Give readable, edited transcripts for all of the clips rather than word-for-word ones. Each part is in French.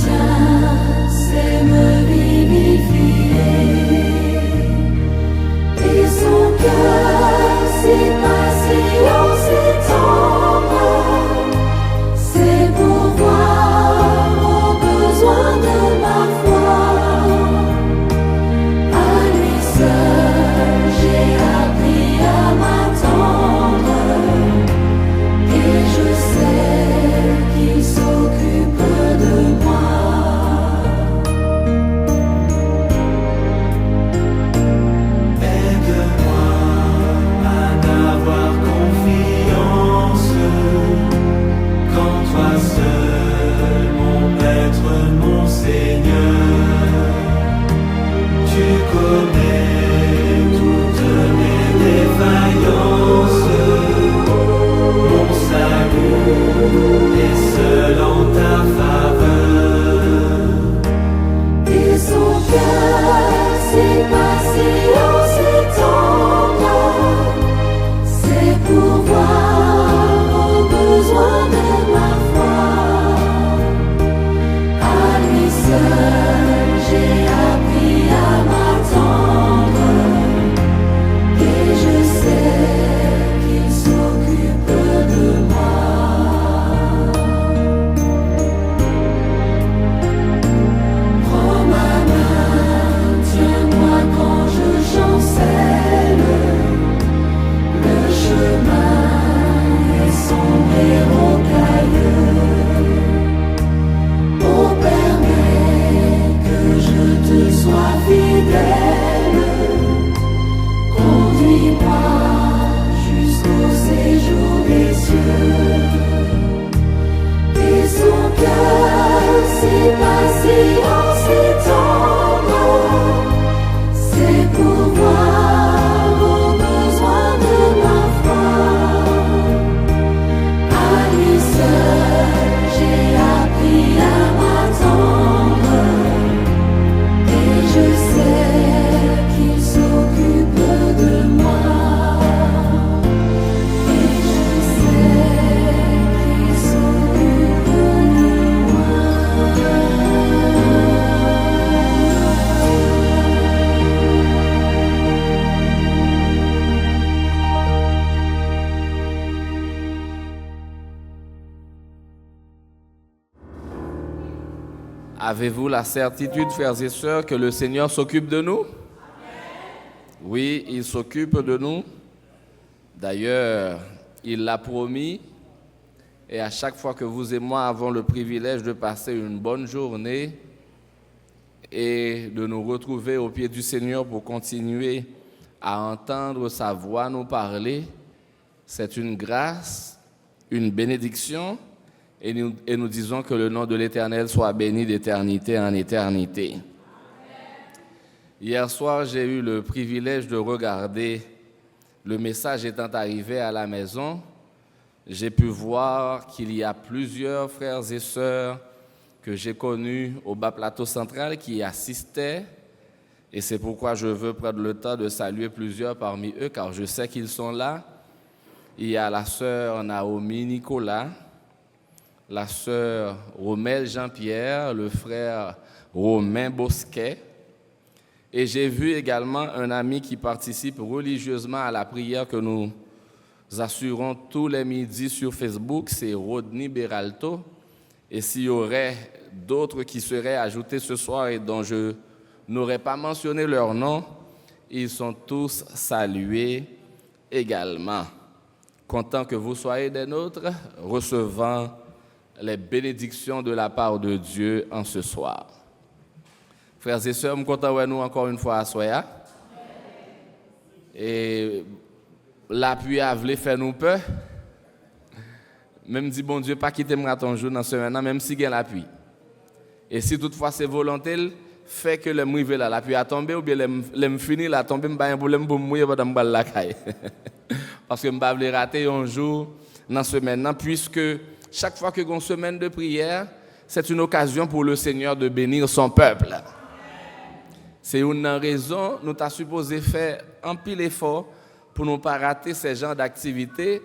tien, c'est me vivifier. Et son cœur, si patient, si tendre, c'est pourvoir aux besoins de ma foi. À lui seul, j'ai appris à m'attendre, et je sais qu'il s'occupe de moi. Aide-moi à n'avoir confiance qu'en toi seul, mon Maître, mon Seigneur. Tu connais toutes mes défaillances, mon salut est seul en ta faveur. Et son cœur, si patient, si tendre, c'est pourvoir aux besoins de ma foi. À lui seul, j'ai appris à m'attendre, et je sais qu'il s'occupe de moi. Prends ma main, tiens-moi quand je chancelle. Le chemin est sombre et rocailleux. Oh, permets que je te sois fidèle. Conduis-moi jusqu'au séjour des cieux. Et son cœur, si patient, si tendre, c'est pourvoir aux besoins de ma foi. À lui seul, j'ai appris à m'attendre, et je sais qu'il s'occupe de moi. Et je sais qu'il s'occupe de moi. Avez-vous la certitude, frères et sœurs, que le Seigneur s'occupe de nous? Oui, il s'occupe de nous. D'ailleurs, il l'a promis. Et à chaque fois que vous et moi avons le privilège de passer une bonne journée et de nous retrouver au pied du Seigneur pour continuer à entendre sa voix nous parler, c'est une grâce, une bénédiction. Et nous disons que le nom de l'Éternel soit béni d'éternité en éternité. Hier soir, j'ai eu le privilège de regarder le message étant arrivé à la maison. J'ai pu voir qu'il y a plusieurs frères et sœurs que j'ai connus au bas plateau central qui y assistaient. Et c'est pourquoi je veux prendre le temps de saluer plusieurs parmi eux, car je sais qu'ils sont là. Il y a la sœur Naomi Nicolas, la sœur Romel Jean-Pierre, le frère Romain Bosquet. Et j'ai vu également un ami qui participe religieusement à la prière que nous assurons tous les midis sur Facebook, c'est Rodney Beralto. Et s'il y aurait d'autres qui seraient ajoutés ce soir et dont je n'aurais pas mentionné leur nom, ils sont tous salués également. Content que vous soyez des nôtres, recevant les bénédictions de la part de Dieu en ce soir. Frères et sœurs, je suis content de nous encore une fois à Soya. Et l'appui a voulu faire nous peur. Même dit bon Dieu, pas quitter moi ton jour dans ce moment, même si il y a l'appui. Et si toutefois c'est volonté, fait que le mouille là, l'appui a tombé, ou bien le fini là, tomber, je pas un problème pour mouiller pendant que je la caille. Parce que je ne vais pas rater un jour dans ce semaine, puisque chaque fois que une semaine de prière, c'est une occasion pour le Seigneur de bénir son peuple. C'est une raison, nous t'as supposé faire un pile effort pour ne pas rater ces genres d'activités,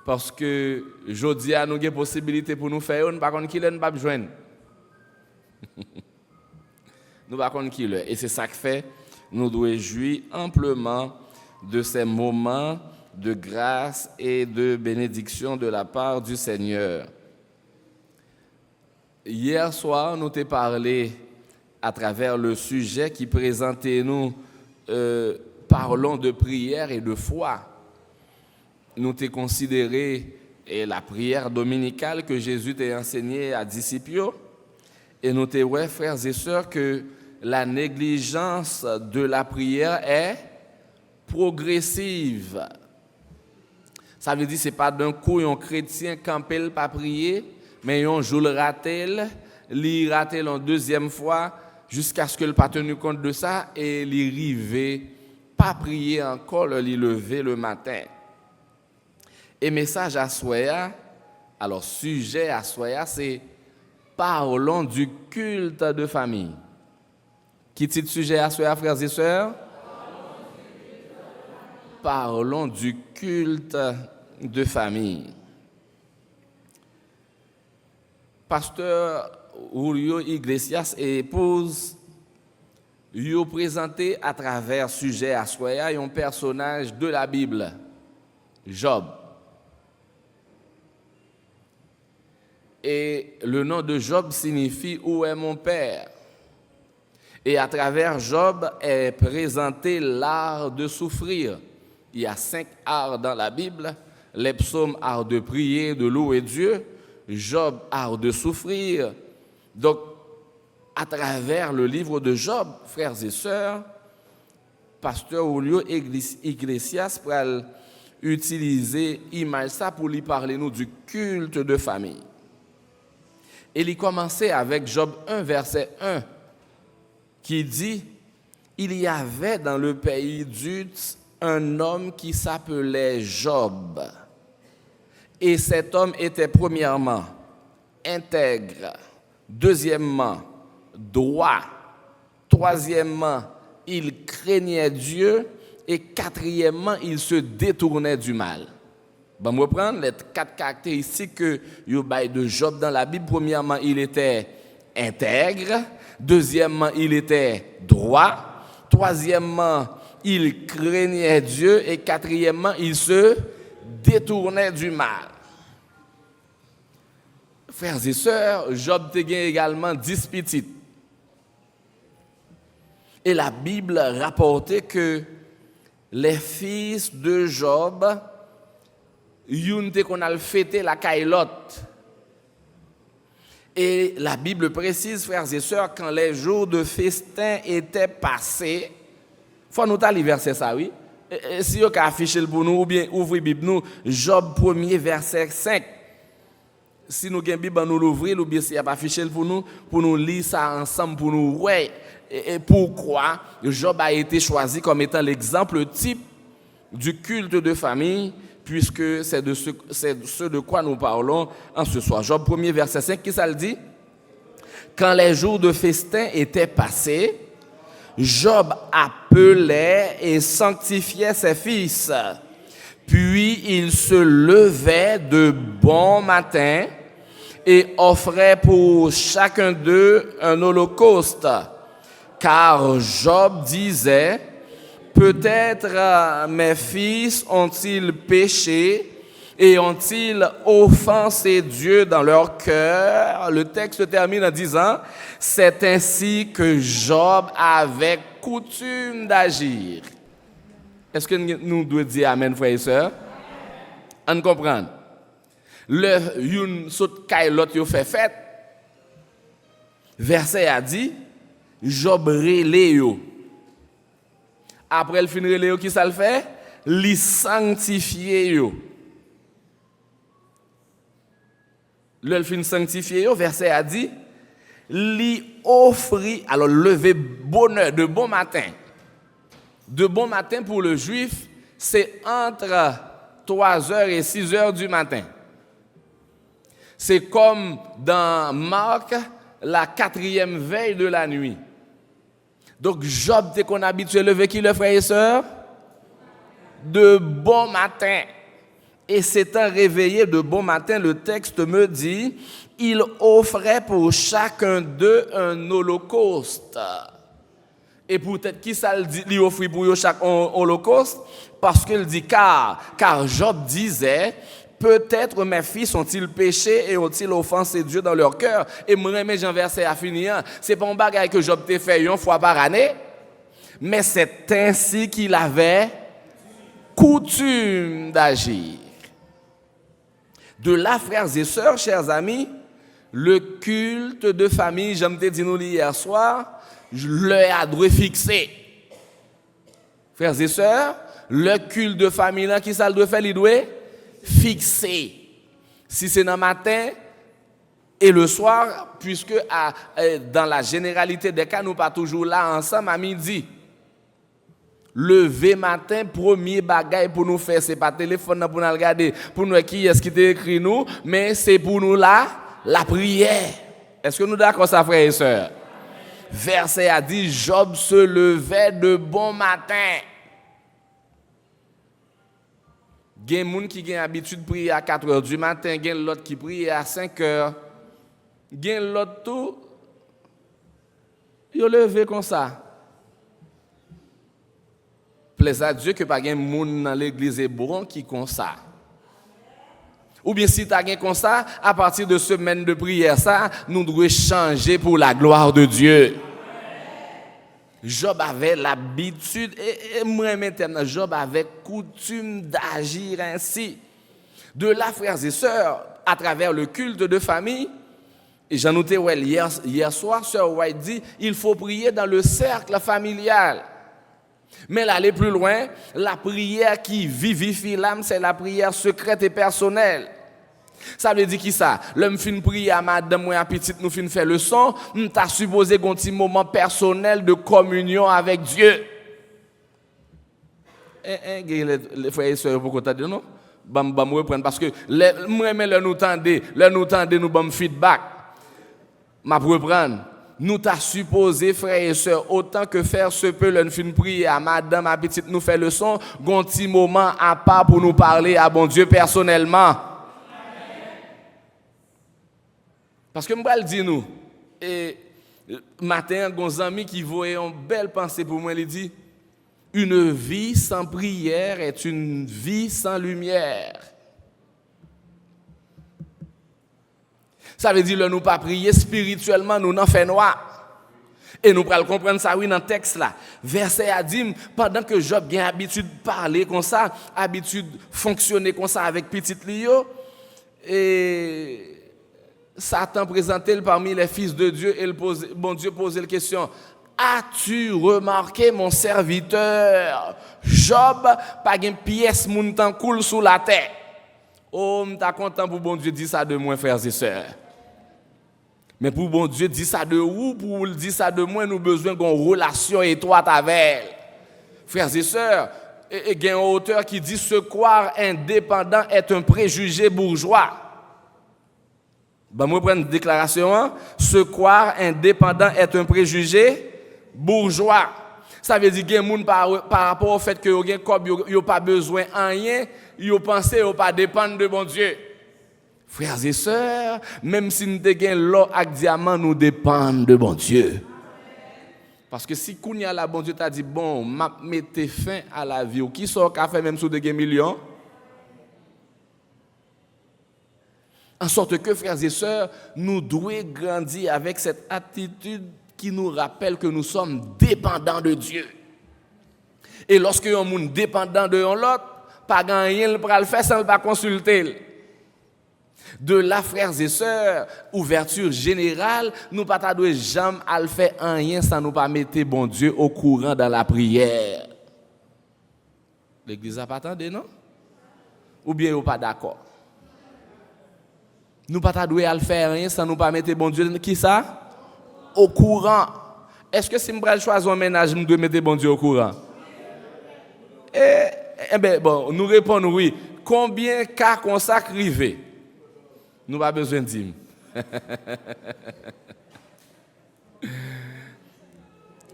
parce que jeudi, nous avons possibilité pour nous faire, par contre, qui ne pas besoin. nous ne savons pas qui l'est. Et c'est ça qui fait, nous devons jouir amplement de ces moments de grâce et de bénédiction de la part du Seigneur. Hier soir, nous t'ai parlé à travers le sujet qui présentait nous, parlons de prière et de foi. Nous t'ai considéré la prière dominicale que Jésus t'a enseignée à disciples. Et nous t'ai dit, frères et sœurs, que la négligence de la prière est progressive. Ça veut dire que ce n'est pas d'un coup un chrétien campé pas prier, mais un jour le ratel, il ratel en deuxième fois jusqu'à ce qu'il n'ait pas tenu compte de ça et il rive pas prier encore, il lever le matin. Et message à Soya, alors sujet à Soya, c'est parlons du culte de famille. Qui dit sujet à Soya, frères et sœurs? Parlons du culte de famille. Pasteur Julio Iglesias et épouse, ils ont présenté à travers sujet à Soya un personnage de la Bible, Job. Et le nom de Job signifie « Où est mon père ?» Et à travers Job est présenté l'art de souffrir. Il y a 5 arts dans la Bible. Les psaumes, art de prier, de louer Dieu. Job, art de souffrir. Donc, à travers le livre de Job, frères et sœurs, pasteur Julio Iglesias pour utiliser l'image ça pour lui parler nous du culte de famille. Et il commençait avec Job 1, verset 1, qui dit « Il y avait dans le pays d'Uz un homme qui s'appelait Job. Et cet homme était premièrement intègre, deuxièmement droit, troisièmement il craignait Dieu et quatrièmement il se détournait du mal. » Bon, je vais prendre les 4 caractéristiques que vous avez de Job dans la Bible. Premièrement, il était intègre. Deuxièmement, il était droit. Troisièmement, il craignait Dieu. Et quatrièmement, il se détournait du mal. Frères et sœurs, Job a également 10 petites. Et la Bible rapportait que les fils de Job, youn te qu'on a fêté la kailotte. Et la Bible précise, frères et sœurs, quand les jours de festin étaient passés, faut nous aller verset ça, oui. Et si vous avez affiché pour nous, ou bien ouvrez Bible nous, Job 1er, verset 5. Si nous avons Bible, nous l'ouvrir, ou bien si vous avez affiché pour nous lire ça ensemble, pour nous, ouais. Et pourquoi Job a été choisi comme étant l'exemple type du culte de famille, puisque c'est de ce de quoi nous parlons en ce soir. Job 1er, verset 5, qui ça le dit? Quand les jours de festin étaient passés, Job appelait et sanctifiait ses fils. Puis il se levait de bon matin et offrait pour chacun d'eux un holocauste. Car Job disait, peut-être mes fils ont-ils péché et ont-ils offensé Dieu dans leur cœur? Le texte termine en disant, c'est ainsi que Job avait coutume d'agir. Est-ce que nous devons dire amen, frères et sœurs? On comprend. Le youn saute kay l'autre yo fait fête. Verset a dit, Job relé yo. Après le fin relé yo, qui ça le fait? Li sanctifié yo. Le fin sanctifié yo, verset a dit, li offrit, alors lever bonheur, de bon matin. De bon matin pour le juif, c'est entre 3h et 6h du matin. C'est comme dans Marc, la 4e veille de la nuit. Donc Job, t'es qu'on habitué lever qui le frère et sœur? De bon matin. Et s'étant réveillé de bon matin, le texte me dit, il offrait pour chacun d'eux un holocauste. Et peut-être qui ça le dit, lui offrit pour eux chaque holocauste, parce qu'il dit car Job disait, peut-être mes fils ont-ils péché et ont-ils offensé Dieu dans leur cœur. Et moi, Jean verset à finir, c'est pas un bagage que Job t'a fait une fois par année, mais c'est ainsi qu'il avait coutume d'agir. De là, frères et sœurs, chers amis, le culte de famille, j'aime te dire nous hier soir, le doit fixer. Frères et sœurs, le culte de famille là, qui ça doit faire, il doit fixer. Si c'est dans le matin et le soir, puisque dans la généralité des cas, nous pas toujours là ensemble à midi. Lever matin, premier bagaille pour nous faire, c'est pas téléphone pour nous regarder, pour nous qui est-ce qui t'a écrit nous, mais c'est pour nous là, la prière. Est-ce que nous d'accord ça, frères et sœurs? Verset a dit, Job se levait de bon matin. Il y a des gens qui ont l'habitude de prier à 4 heures du matin, il y a l'autre qui prie à 5 heures. Il y a l'autre tout, il levé comme ça. Plaise à Dieu que pas de monde dans l'église Hébron qui comme ça. Ou bien si tu as comme ça, à partir de semaine de prière, ça, nous devons changer pour la gloire de Dieu. Job avait l'habitude, et moi maintenant, Job avait coutume d'agir ainsi. De là, frères et sœurs, à travers le culte de famille, et j'en notais hier soir, sœur White dit, il faut prier dans le cercle familial. Mais là, aller plus loin, la prière qui vivifie l'âme, c'est la prière secrète et personnelle. Ça veut dire qui ça? L'homme fin prier à madame ou à petite nous fin faire le son, nous t'a supposé un petit moment personnel de communion avec Dieu. Les frères et sœurs, vous comptez non? Bam reprendre parce que moi mais nous tendez, nous bam feedback. M'a reprendre. Nous t'a supposé, frères et sœurs, autant que faire se peut, l'un fin prier à madame, à petite, nous fait le son, un petit moment à part pour nous parler à bon Dieu personnellement. Parce que je vais le dire nous, et matin, un ami qui voyait une belle pensée pour moi, il dit, une vie sans prière est une vie sans lumière. Ça veut dire que nous pas prier spirituellement, nous n'en faisons noir. Et nous allons comprendre ça oui dans le texte là. Verset a dit, pendant que Job a l'habitude de parler comme ça, habitude de fonctionner comme ça avec petit Lio, et Satan présentait parmi les fils de Dieu et bon Dieu posait la question, as-tu remarqué mon serviteur Job, pas une pièce montant coule sous la terre? Oh, je suis content pour bon Dieu dire ça de moi, frères et sœurs. Mais pour bon Dieu dire ça de vous, pour dire ça de moi, nous avons besoin d'une relation étroite avec elle. Frères et sœurs, il y a un auteur qui dit se croire indépendant est un préjugé bourgeois. Ben, moi, je prends une déclaration. Se croire indépendant est un préjugé bourgeois. Ça veut dire qu'il y a des gens par rapport au fait que ils n'ont pas besoin de rien, ils pensent qu'ils n'ont pas dépendre de bon Dieu. Frères et sœurs, même si nous avons l'or avec diamant, nous dépendons de bon Dieu. Parce que si Kounia la bon Dieu t'a dit, bon, mettez fin à la vie, ou qui sort café même sous des millions? En sorte que, frères et sœurs, nous devons grandir avec cette attitude qui nous rappelle que nous sommes dépendants de Dieu. Et lorsque un monde dépendant de l'autre, pas rien pour le faire sans le pas consulter. De là, frères et sœurs, ouverture générale, nous pas devons jamais à le faire rien sans nous pas mettre bon Dieu au courant dans la prière. L'église a pas attendu, non? Ou bien vous pas d'accord? Nous pas devons à le faire rien sans nous pas mettre bon Dieu qui ça? Au courant. Est-ce que si je vais choisir un ménage, je dois mettre bon Dieu au courant? Eh bien, bon, nous répondons oui. Combien de cas consacrés? Nous n'avons pas besoin de dire.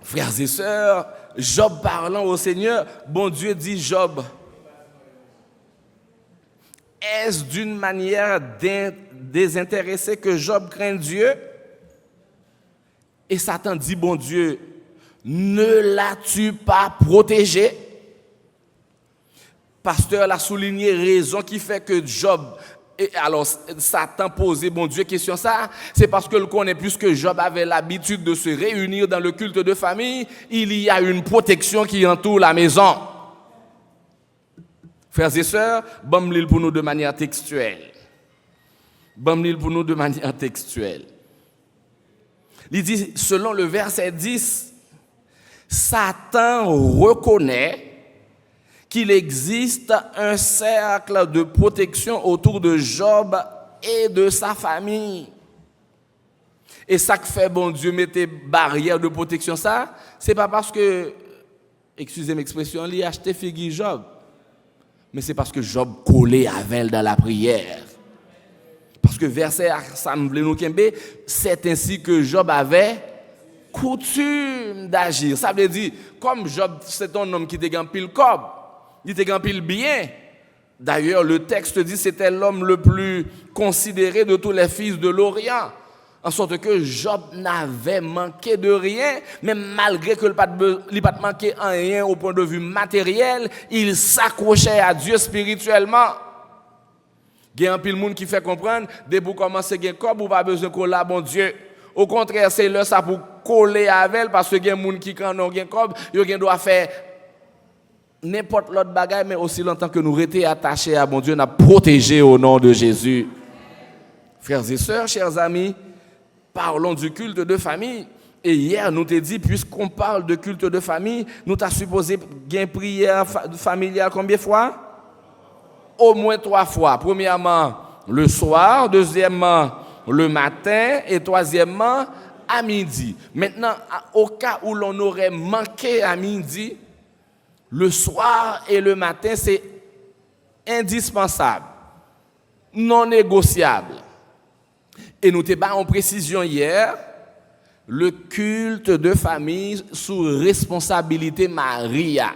Frères et sœurs, Job parlant au Seigneur, bon Dieu dit Job, est-ce d'une manière désintéressée que Job craint Dieu? Et Satan dit, bon Dieu, Ne l'as-tu pas protégée? Pasteur l'a souligné, raison qui fait que Job, et alors Satan posait, bon Dieu, question ça, c'est parce que le connaît plus que Job avait l'habitude de se réunir dans le culte de famille, il y a une protection qui entoure la maison. Frères et sœurs, bon l'île pour nous de manière textuelle. Bon l'île pour nous de manière textuelle. Il dit, selon le verset 10, Satan reconnaît qu'il existe un cercle de protection autour de Job et de sa famille. Et ça que fait bon Dieu mettre barrière de protection ça, c'est pas parce que, excusez l'expression, il a acheté figue Job, mais c'est parce que Job collait avec elle dans la prière. Parce que verset Assemblée nous kembe, c'est ainsi que Job avait coutume d'agir. Ça veut dire, comme Job, c'est un homme qui était en pile cob, il était en pile bien. D'ailleurs, le texte dit que c'était l'homme le plus considéré de tous les fils de l'Orient. En sorte que Job n'avait manqué de rien, mais malgré que il n'a pas manqué en rien au point de vue matériel, il s'accrochait à Dieu spirituellement. Il y a un pile monde qui fait comprendre, dès que vous commencez à gagner cob, vous n'avez pas besoin de coller à bon Dieu. Au contraire, c'est là ça pour coller avec elle, parce que il y a des gens qui, quand on gagne cob, ils doivent faire n'importe l'autre bagaille, mais aussi longtemps que nous restions attachés à bon Dieu, nous avons protégé au nom de Jésus. Frères et sœurs, chers amis, parlons du culte de famille. Et hier, nous t'ai dit, puisqu'on parle de culte de famille, nous t'as supposé gagner prière familiale combien de fois? Au moins 3 fois. Premièrement, le soir. Deuxièmement, le matin. Et troisièmement, à midi. Maintenant, au cas où l'on aurait manqué à midi, le soir et le matin, c'est indispensable, non négociable. Et nous t'avons en précision hier, le culte de famille sous responsabilité Maria.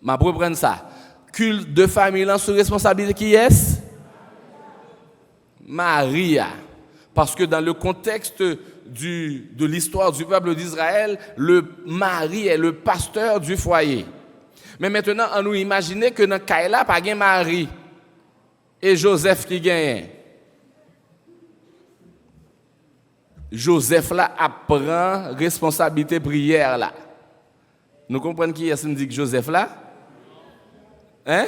Je vais reprendre ça. Culte de famille sous responsabilité qui est? Maria. Parce que dans le contexte de l'histoire du peuple d'Israël, le mari est le pasteur du foyer. Mais maintenant, on nous imagine que dans Kaila, pas de mari. Et Joseph qui gagne. Joseph là apprend responsabilité prière là. Nous comprenons qui est-ce qui dit que Joseph là? Hein?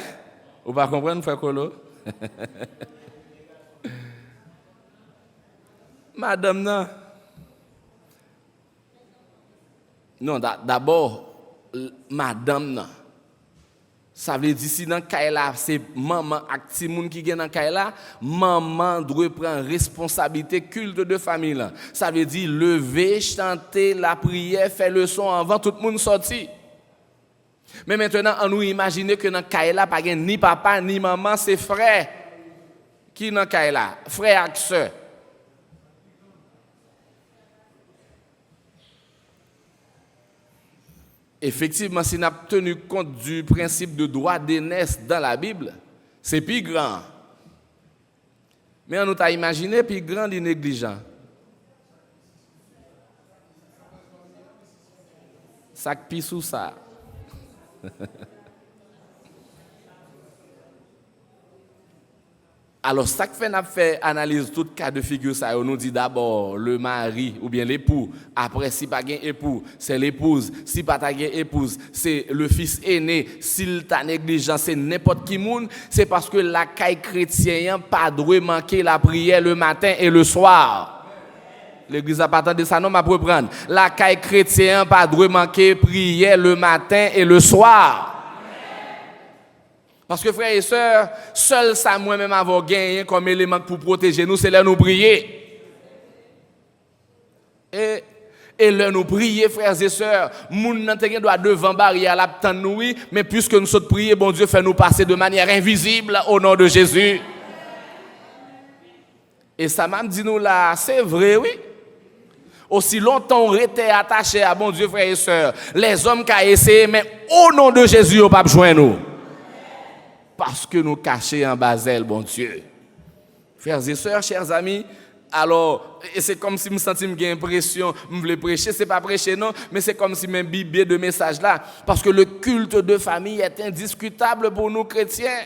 Vous pas comprendre, frère Colo? Madame, non. Non, d'abord, madame, non. Ça veut dire si dans Kaila, c'est maman ak ti moun qui gen dans Kaila, maman doit prendre responsabilité culte de famille là. Ça veut dire lever, chanter la prière, faire le son avant tout le monde sorti. Mais maintenant, on nous imagine que dans Kaila, pas gen ni papa ni maman, c'est frère qui dans Kaila, frère et sœur. Effectivement, si nous avons tenu compte du principe de droit d'aînesse dans la Bible, c'est plus grand. Mais on nous a imaginé plus grand et négligent. Ça qui sous ça. Alors, ça que fait analyse tout cas de figure, ça, on nous dit d'abord le mari ou bien l'époux. Après, si pas gain époux, c'est l'épouse. Si pas ta gain épouse, c'est le fils aîné. S'il t'a négligent, c'est n'importe qui monde. C'est parce que la caille chrétienne pas doit manquer la prière le matin et le soir. L'église a pas attendu ça, non, m'a reprendre. La caille chrétienne pas doit manquer prière le matin et le soir. Parce que frères et sœurs, seul ça moi-même avoir gagné comme élément pour protéger nous, c'est là nous prier. Et là nous prier, frères et sœurs, moun nan te gen doit devant barrière la tande nous oui, mais puisque nous sommes prier, bon Dieu fait nous passer de manière invisible au nom de Jésus. Et ça m'a dit nous là, c'est vrai oui. Aussi longtemps on était attaché à bon Dieu, frères et sœurs, les hommes qui ont essayé, mais au nom de Jésus, on pas joindre nous. Parce que nous cachons en Basel, bon Dieu. Frères et sœurs, chers amis, Alors, et c'est comme si je me sentais une impression, je voulais prêcher, c'est pas prêcher non, mais c'est comme si m'imbibais de message là, parce que le culte de famille est indiscutable pour nous chrétiens.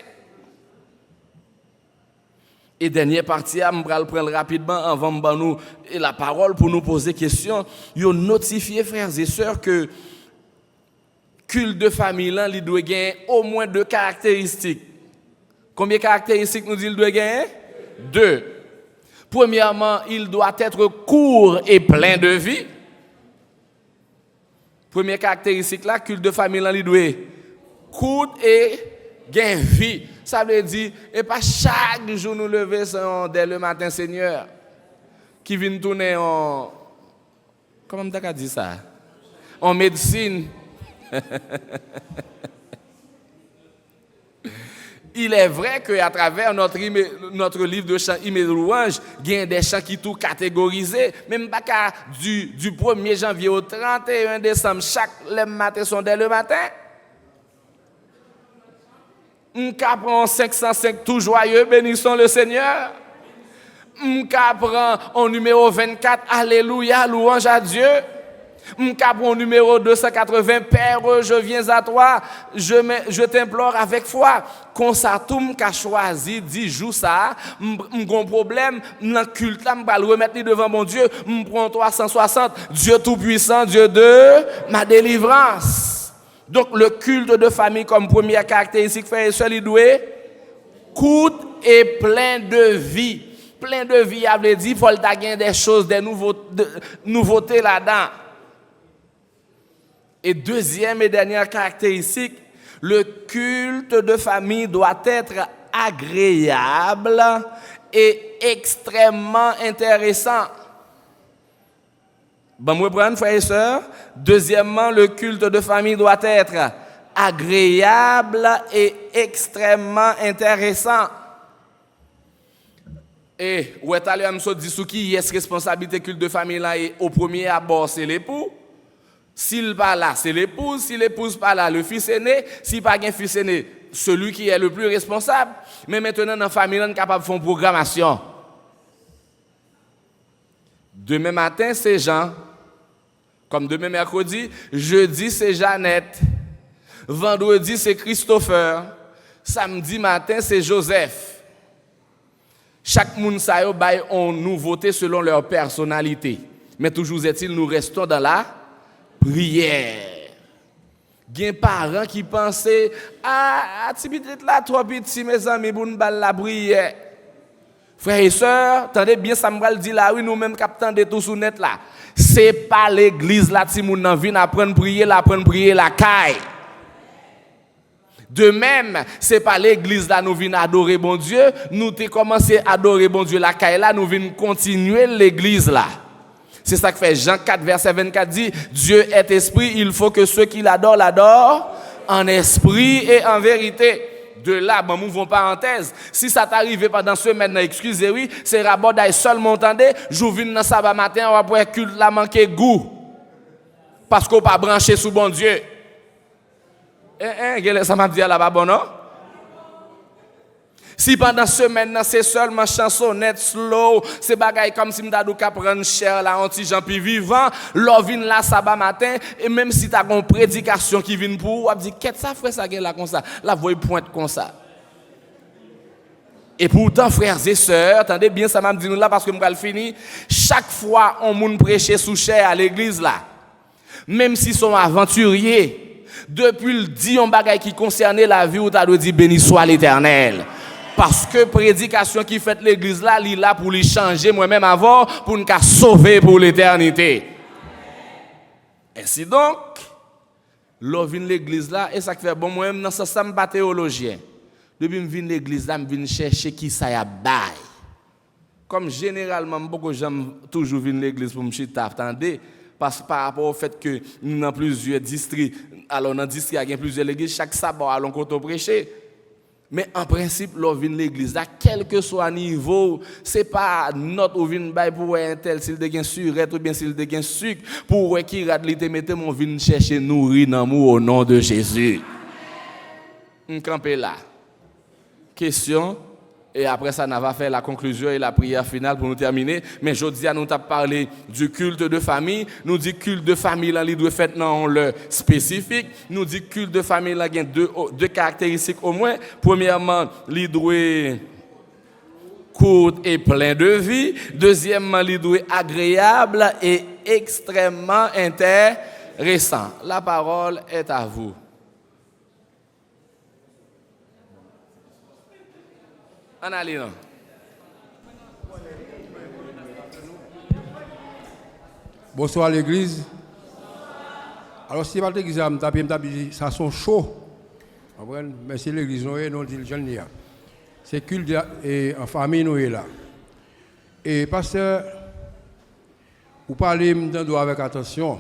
Et dernière partie, je vais le prendre rapidement avant de nous la parole pour nous poser question. Yo notifié frères et sœurs que culte de famille là, il doit gagner au moins 2 caractéristiques. Combien de caractéristiques nous dit il doit gagner? 2. Premièrement, il doit être court et plein de vie. Première caractéristique là, culte de famille là, il doit être court et gain vie. Ça veut dire, et pas chaque jour nous lever dès le matin, Seigneur, qui vient tourner en... Comment on a dit ça? En médecine. Il est vrai qu'à travers notre livre de chants, hymnes et louanges, il y a des chants qui sont catégorisés. Même pas du 1er janvier au 31 décembre, chaque matin sont dès le matin. On prend 505 tout joyeux, bénissons le Seigneur. On prend en numéro 24, alléluia, louange à Dieu. On prend numéro 280, Père, je viens à toi, je t'implore avec foi. Quand ça tout m'a choisi 10 jours ça, m'gon problème, dans culte là, m'pa le remettre devant mon Dieu, m'prend 360, Dieu tout puissant, Dieu de ma délivrance. Donc le culte de famille comme première caractéristique, frère et sœur, il doit court et plein de vie. Plein de vie, il veut dire, il faut gagner des choses, des nouveautés là-dedans. Et deuxième et dernière caractéristique, le culte de famille doit être agréable et extrêmement intéressant. Bon, moi, prendre, frères et sœurs. Deuxièmement, le culte de famille doit être agréable et extrêmement intéressant. Et où est allé à me dire qui est responsabilité culte de famille là et au premier abord c'est l'époux. S'il pas là, c'est l'épouse. Si l'épouse pas là, le fils aîné. S'il pas un fils aîné, celui qui est le plus responsable. Mais maintenant dans la famille, on est capable de faire une programmation. Demain matin, c'est Jean. Comme demain mercredi, jeudi, c'est Jeannette. Vendredi, c'est Christopher. Samedi matin, c'est Joseph. Chaque monde ça yo bail en nouveauté selon leur personnalité. Mais toujours est-il, nous restons dans la prière. Il y a des parents qui pensaient ah, ti petit là trop petit mes amis pour nous la prière. Frères et sœurs, attendez bien ça me dit là oui nous même captant de tout sous net là. C'est pas l'église là ti moun nan vinn apprendre prier la caille. De même, c'est pas l'église là nous venons adorer bon Dieu, nous t'ai commencé à adorer bon Dieu la caille là, nous venons continuer l'église là. C'est ça que fait Jean 4 verset 24 dit Dieu est esprit, il faut que ceux qui l'adorent en esprit et en vérité. De là, bon, mouvons parenthèse. Si ça t'arrive pendant ce semaine, excusez-moi, c'est rabord d'ailleurs seulement entendez, j'ouvre dans sabbat matin, on va pouvoir culte la manquer goût. Parce qu'on pas branché sous bon Dieu. Ça m'a dit là-bas, bon, non? Si pendant ce semaine, c'est seulement chansonnette, slow, c'est bagaille comme si m'dadou ka prendre cher là, anti Jean puis vivant, l'on vient là sabbat matin, et même si t'as une prédication qui vient pour, on dit, qu'est-ce que ça frère ça là comme ça? La voix pointe comme ça. Et pourtant, frères et sœurs, attendez bien, ça m'a dit nous là parce que m'va le fini, chaque fois on moun prêcher sous chair à l'église là, même s'ils sont aventuriers, depuis le dit on bagaille qui concernait la vie, ou t'as dit béni soit l'Éternel. Parce que prédication qui fait l'église là, il est là pour lui changer moi-même avant, pour nous sauver pour l'éternité. Ainsi donc, l'on vient l'église là, et ça fait bon, moi-même, dans ce sens, je suis pas théologien. Depuis que je viens l'église là, je viens chercher qui ça y a bail. Comme généralement, beaucoup j'aime toujours venir l'église pour me chita, attendez, parce que par rapport au fait que nous avons plusieurs districts, alors dans le district, il y a plusieurs églises, chaque sabbat, allons qu'on prêcher. Mais en principe, l'on vient l'église là, quel que soit le niveau, c'est pas notre ou vient bail pour un tel s'il de surette ou bien s'il de sucre pour qui radlité mettez mon vient chercher nourrir d'amour au nom de Jésus. On campe là. Question, Et après ça, on va faire la conclusion et la prière finale pour nous terminer. Mais aujourd'hui, nous avons parlé du culte de famille. Nous dit culte de famille, là, il doit faire dans le spécifique. Nous dit culte de famille, là, il y a deux caractéristiques au moins. Premièrement, il doit court et plein de vie. Deuxièmement, il doit être agréable et extrêmement intéressant. La parole est à vous. En allant. Bonsoir l'église. Alors si pas l'église, ça sont chaud. Mais c'est l'église, nous dit le jeune. C'est culte et en famille, nous est là. Et pasteur, vous parlez avec attention.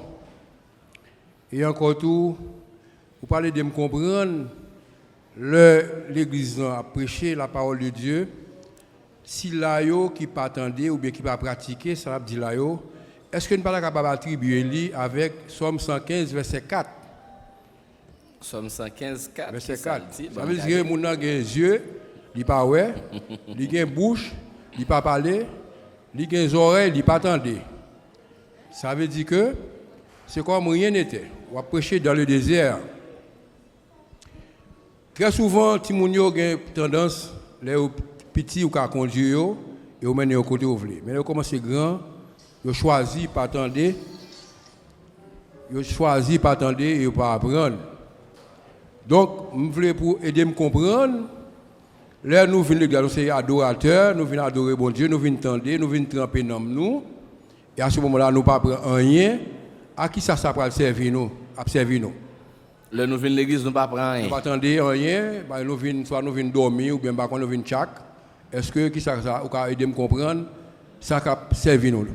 Et encore tout, vous parlez de me comprendre. L'église a prêché la parole de Dieu. Si l'ayo qui pas attendre ou bien qui pas pratiquer, ça veut dire l'ayo. Est-ce que nous ne pas capable d'attribuer avec Somme 115 verset 4? Somme 115 4. Verset 4. Ça veut dire que mon a des yeux, il pas ouais, il a une bouche, il pas parler, il a des oreilles, il pas attendre. Ça veut dire que c'est comme rien n'était. On va prêcher dans le désert. Très souvent, Timounio a tendance, les petits ou conduire et au mener au côté où vous voulez. Mais ils commencent grand, ils choisissent pas attendre, et pas apprendre. Donc, je voulais pour aider à me comprendre. Là, nous venons l'église, c'est adorateurs, nous venons adorer bon Dieu, nous venons tendre, nous venons tremper dans nous. Et à ce moment-là, nous ne prenons pas rien. À qui ça va servir nous? Le nous venons l'église, nous ne prenons rien. Nous ne attendons rien, soit nous venons dormir ou bien nous venons chaque. Est-ce que qui ça ou aider à me comprendre? Ça va servir nous.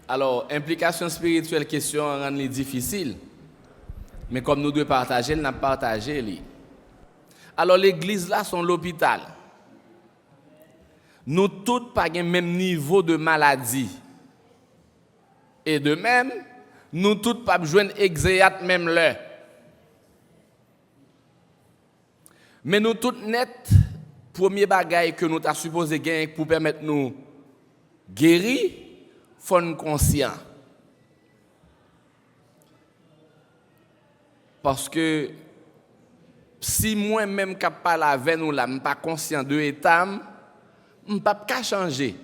Alors, implication spirituelle, question rend difficile. Mais comme nous devons partager, nous avons partagé. Alors, l'église là, c'est l'hôpital. Nous tous pas le même niveau de maladie. Et de même, nous tous pas besoin d'exéat même l'heure. Mais nous tous net, premier bagage que nous avons supposé gagner pour permettre nous guérir, faut nous conscient. Parce que si moi-même qui parle avec nous là, je ne suis pas conscient de l'état, je ne peux pas changer.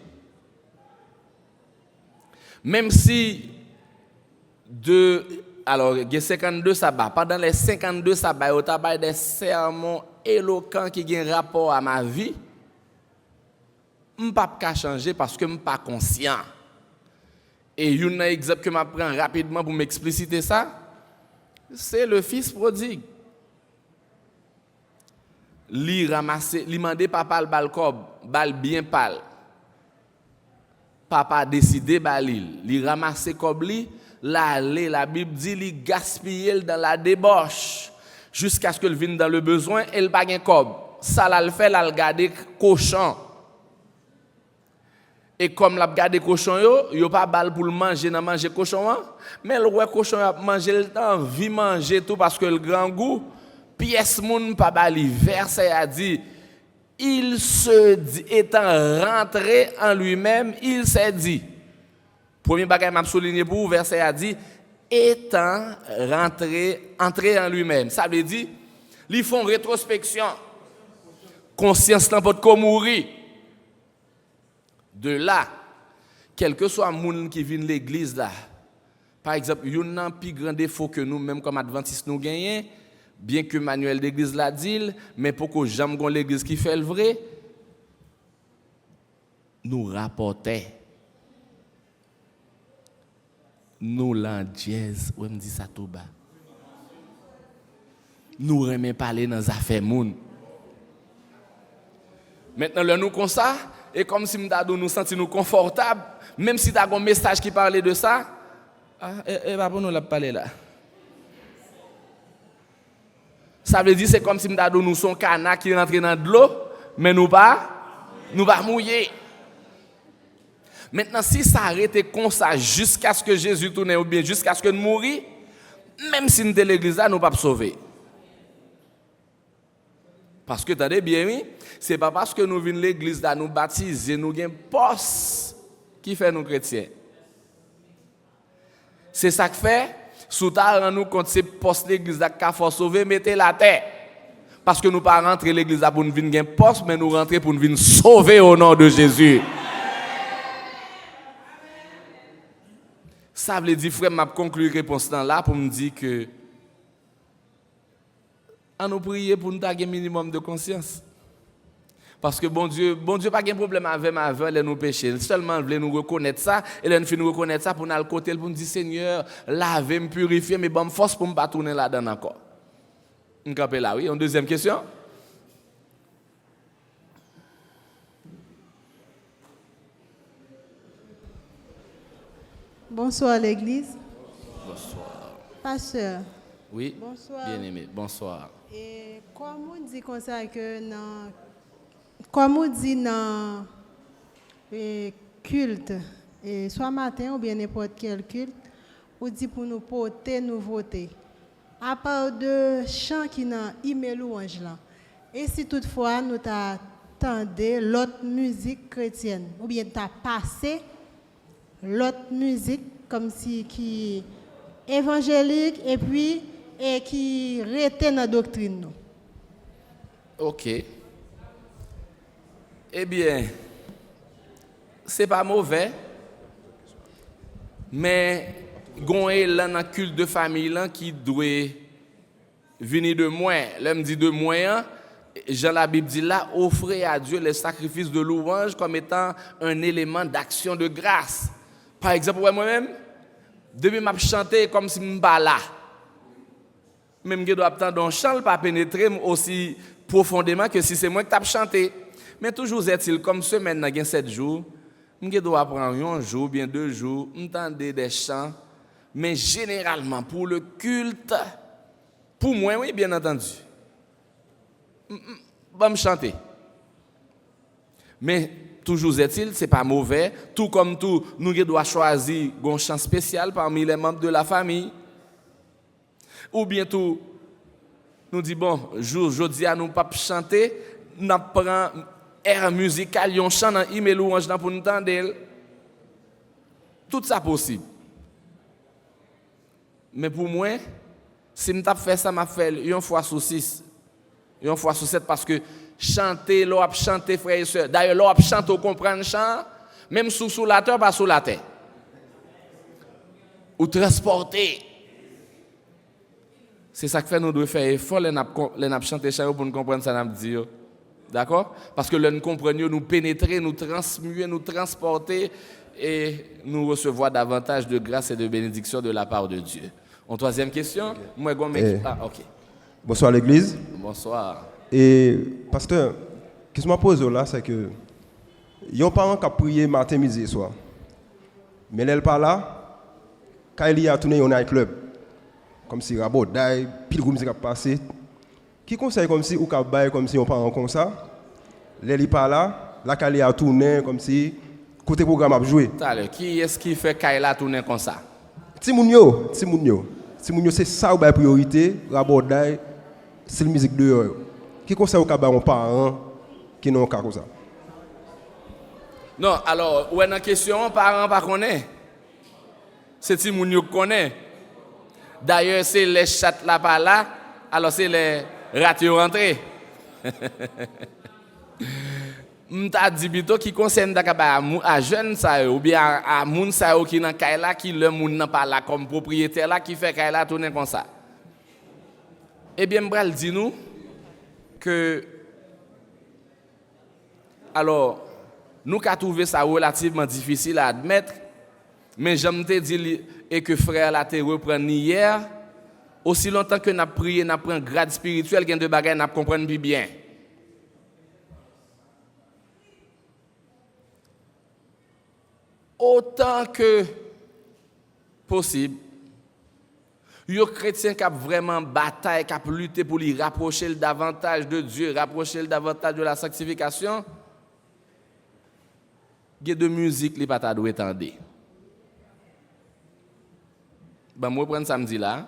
Même si alors, il y a 52 sabbats. Pendant les 52 sabbats, il y a des sermons éloquents qui ont un rapport à ma vie. Je ne peux pas changer parce que je ne suis pas conscient. Et il y a un exemple que je prends rapidement pour m'expliciter ça. C'est le fils prodigue. Li ramasse, li mande papa le bal cob, bal bien pâle. Papa a décidé balil, li ramasse cob li, la Bible dit li gaspiller dans la débauche jusqu'à ce que le vienne dans le besoin et le pas gen cob. Ça la le fait la garder cochon. Et comme la garder cochon yo pas bal pour le manger dans manger cochon, mais le roi cochon a manger le temps, vi manger tout parce que le grand goût pièce moun pa bali. Verset a dit il se dit, étant rentré en lui-même, il s'est dit. Premier bagage m'a souligné pour vous, verset a dit étant entré en lui-même. Ça veut dire ils font rétrospection. Conscience n'a pas de mourir. De là, quel que soit le monde qui vient de l'église là, par exemple, il y a un plus grand défaut que nous, même comme adventistes, nous gagnons, bien que manuel d'église l'a dit, mais pour que j'aime l'église qui fait le vrai, nous rapportons. Nous l'en dièse, ou me dit ça tout bas. Nous remet parler dans les affaires moun. Maintenant, le nous comme ça, et comme si nous nous sentons confortables, même si tu as un message qui parlait de ça, va pour nous la parler là. Ça veut dire c'est comme si nous sommes canard qui rentre dans de l'eau, mais nous pas mouiller. Maintenant, si ça arrête comme ça jusqu'à ce que Jésus tourne ou bien jusqu'à ce que nous mourions, même si nous sommes l'église là, nous ne pouvons pas sauver. Parce que, attendez bien, oui, c'est pas parce que nous venons l'église là, nous baptiser, nous avons un poste qui fait nous chrétiens. C'est ça que fait, sous tard, nous compte ces postes l'église là, qui faut sauver, mettez la terre. Parce que nous ne pas rentrer l'église là pour nous venir un poste, mais nous rentrer pour nous venir sauver au nom de Jésus. Ça veut dire, frère, m'a conclu réponse là pour me dire que à nous prier pour nous avoir un minimum de conscience. Parce que bon Dieu pas de problème avec ma vie et nous péchés. Seulement voulait nous reconnaître ça et là nous finissons reconnaître ça pour nous aller côté pour nous dire Seigneur, lavez me purifier mais bonne force pour me pas tourner là-dedans encore. On campe là oui, une deuxième question. Bonsoir l'église. Bonsoir. Pasteur. Oui. Bonsoir. Bien-aimé, bonsoir. Et comme on dit comme ça que dans comme on dit dans culte et soit matin ou bien n'importe quel culte, on dit pour nous porter nouveauté. À part de chants qui dans email louange là. Et si toutefois nous t'attendez l'autre musique chrétienne ou bien t'as passé l'autre musique comme si qui évangélique et puis et qui rete dans la doctrine nous. OK. Eh bien, c'est pas mauvais, mais gon élan dans culte de famille là qui doit venir de moi. L'homme dit de moi, Jean la Bible dit là, offrez à Dieu les sacrifices de louange comme étant un élément d'action de grâce. Par exemple, moi-même, depuis m'a chanter comme si je pas là. Même je dois attendre un chant pas pénétrer aussi profondément que si c'est moi qui t'ai chanté. Mais toujours est-il comme semaine n'a 7 jours, je dois prendre un jour bien 2 jours, m'entendre des chants, mais généralement pour le culte, pour moi oui bien entendu. Va me chanter. Mais toujours est-il, c'est pas mauvais, tout comme tout, nous devons choisir un chant spécial parmi les membres de la famille. Ou bien tout, nous dit bon, jeudi à nous pas chanter, nous prend air musical, on chante dans email louange pour nous entendre. Tout ça possible. Mais pour moi, si je fais ça, je fais une fois sur 6, une fois sur 7 parce que chanter, l'on chanter frères et sœurs. D'ailleurs, l'on chante au comprendre chant, même sous la terre, pas sous la terre. Ou transporter. C'est ça que fait nous devons faire effort les chanter chant pour nous comprendre ça nous dire. D'accord? Parce que nous comprenons, nous pénétrer, nous transmuer, nous transporter et nous recevoir davantage de grâce et de bénédiction de la part de Dieu. En troisième question, moi OK. Bonsoir l'église. Bonsoir. Et pasteur, ce que je me pose là, c'est que il y a un parent qui a prié matin, midi et soir. Mais elle n'est pas là, quand il y a tourné un club, comme si Rabot d'ail, pile de musique a passé. Qui conseille comme si ou ka comme si on parent comme ça? Elle n'est pas là, la Kali a tourné comme si côté programme a joué. Qui est-ce qui fait Kaila tourner comme ça? Timounio, c'est ça ou priorité, Rabot d'ail, c'est la musique dehors. Qui conseille aux parents qui n'ont qu'à comme ça? Non, alors, ou une question, parents pas connaît. C'est Timounio qui connaît. D'ailleurs, c'est les chats là pas là, alors c'est les ratés rentrés. M'ta dit plutôt qui concerne à jeunes ça ou bien à moun ça qui dans Kaila qui le moun n'a pas là comme propriétaire là qui fait Kaila tourner comme ça. Eh bien, m'bral dit nous que alors nous qu'a trouvé ça relativement difficile à admettre, mais j'aime te dire et que frère la te reprend hier aussi longtemps que n'a prié n'a prend grade spirituel gain de bagaille n'a comprendre plus bien. Autant que possible, les chrétiens qui ont vraiment bataille, qui ont lutté pour lui rapprocher davantage de Dieu, rapprocher davantage de la sanctification, il y a de musique qui ne pas doit entendre. Ben moi prendre samedi là,